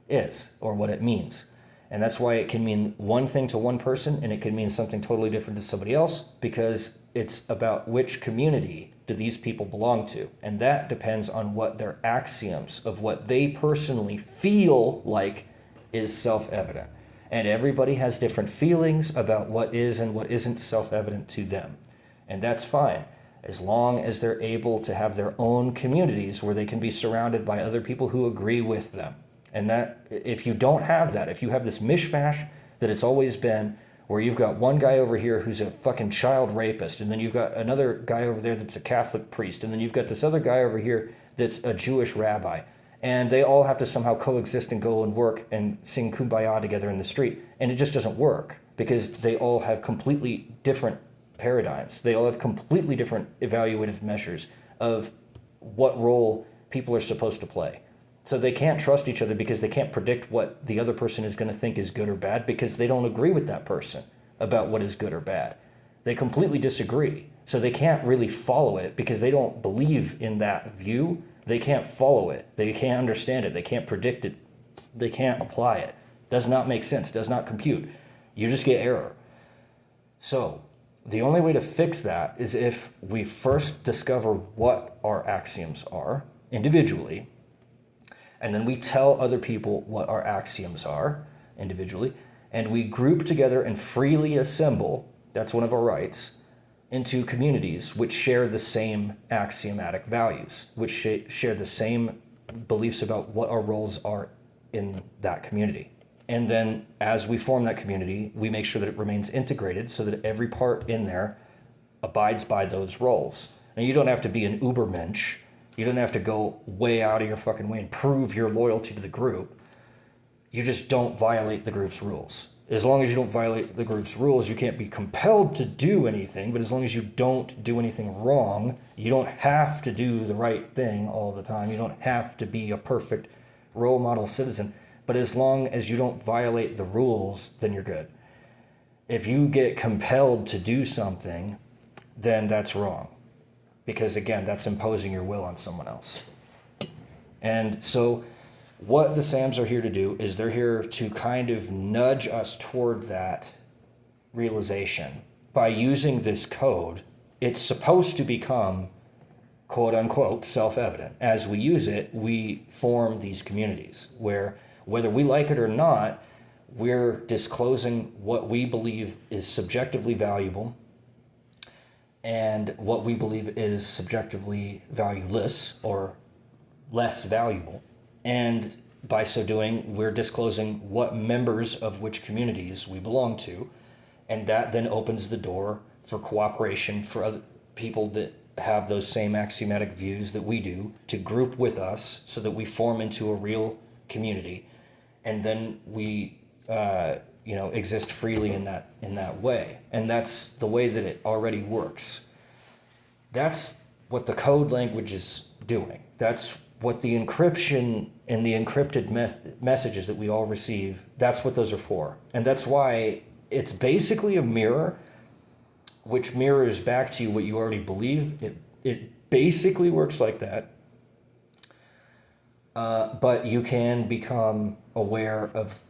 is or what it means. And that's why it can mean one thing to one person and it can mean something totally different to somebody else, because it's about which community do these people belong to. And that depends on what their axioms of what they personally feel like is self-evident. And everybody has different feelings about what is and what isn't self-evident to them. And that's fine, as long as they're able to have their own communities where they can be surrounded by other people who agree with them. And that, if you don't have that, if you have this mishmash that it's always been, where you've got one guy over here who's a fucking child rapist, and then you've got another guy over there that's a Catholic priest, and then you've got this other guy over here that's a Jewish rabbi, and they all have to somehow coexist and go and work and sing Kumbaya together in the street, and it just doesn't work, because they all have completely different paradigms. They all have completely different evaluative measures of what role people are supposed to play. So they can't trust each other because they can't predict what the other person is going to think is good or bad, because they don't agree with that person about what is good or bad. They completely disagree. So they can't really follow it because they don't believe in that view. They can't follow it. They can't understand it. They can't predict it. They can't apply it. Does not make sense. Does not compute. You just get error. So the only way to fix that is if we first discover what our axioms are individually, and then we tell other people what our axioms are individually, and we group together and freely assemble, that's one of our rights, into communities which share the same axiomatic values, which share the same beliefs about what our roles are in that community. And then as we form that community, we make sure that it remains integrated so that every part in there abides by those roles. And you don't have to be an ubermensch. You don't have to go way out of your fucking way and prove your loyalty to the group. You just don't violate the group's rules. As long as you don't violate the group's rules, you can't be compelled to do anything, but as long as you don't do anything wrong, you don't have to do the right thing all the time. You don't have to be a perfect role model citizen. But as long as you don't violate the rules, then you're good. If you get compelled to do something, then that's wrong. Because again, that's imposing your will on someone else. And so what the SAMs are here to do is they're here to kind of nudge us toward that realization. By using this code, it's supposed to become quote unquote self-evident. As we use it, we form these communities where, whether we like it or not, we're disclosing what we believe is subjectively valuable and what we believe is subjectively valueless or less valuable. And by so doing, we're disclosing what members of which communities we belong to. And that then opens the door for cooperation for other people that have those same axiomatic views that we do, to group with us so that we form into a real community, and then we exist freely in that way. And that's the way that it already works. That's what the code language is doing. That's what the encryption and the encrypted messages that we all receive, that's what those are for. And that's why it's basically a mirror, which mirrors back to you what you already believe. It basically works like that. But you can become aware of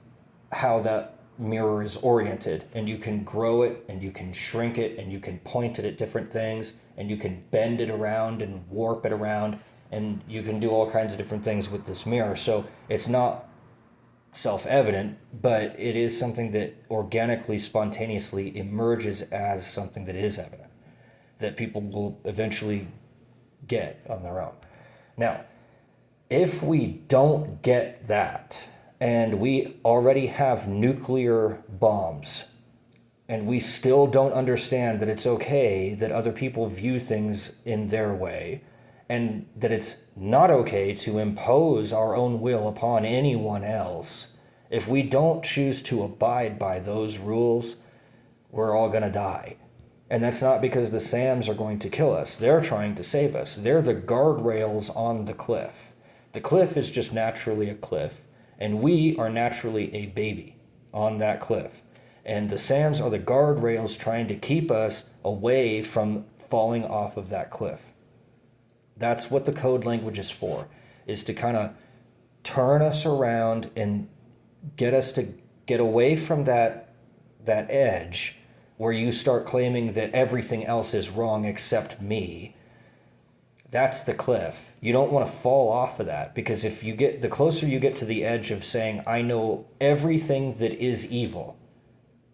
how that mirror is oriented, and you can grow it, and you can shrink it, and you can point it at different things, and you can bend it around and warp it around, and you can do all kinds of different things with this mirror. So it's not self-evident, but it is something that organically, spontaneously emerges as something that is evident, that people will eventually get on their own. Now, if we don't get that, and we already have nuclear bombs, and we still don't understand that it's okay that other people view things in their way, and that it's not okay to impose our own will upon anyone else, if we don't choose to abide by those rules, we're all going to die. And that's not because the SAMs are going to kill us. They're trying to save us. They're the guardrails on the cliff. The cliff is just naturally a cliff, and we are naturally a baby on that cliff. And the SAMs are the guardrails trying to keep us away from falling off of that cliff. That's what the code language is for, is to kind of turn us around and get us to get away from that edge where you start claiming that everything else is wrong except me. That's the cliff. You don't want to fall off of that, because if you get, the closer you get to the edge of saying, I know everything that is evil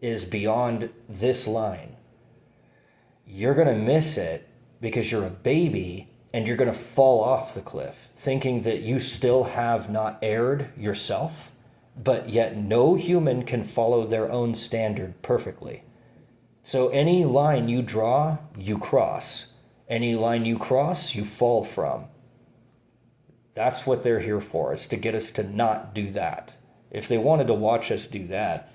is beyond this line, you're going to miss it because you're a baby, and you're going to fall off the cliff thinking that you still have not erred yourself, but yet no human can follow their own standard perfectly. So any line you draw, you cross. Any line you cross, you fall from. That's what they're here for, is to get us to not do that. If they wanted to watch us do that,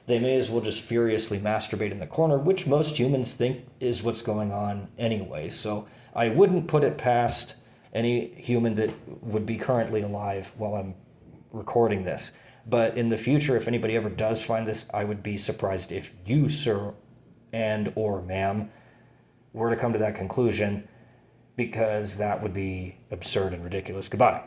they may as well just furiously masturbate in the corner, which most humans think is what's going on anyway. So I wouldn't put it past any human that would be currently alive while I'm recording this. But in the future, if anybody ever does find this, I would be surprised if you, sir and or ma'am, were to come to that conclusion, because that would be absurd and ridiculous. Goodbye.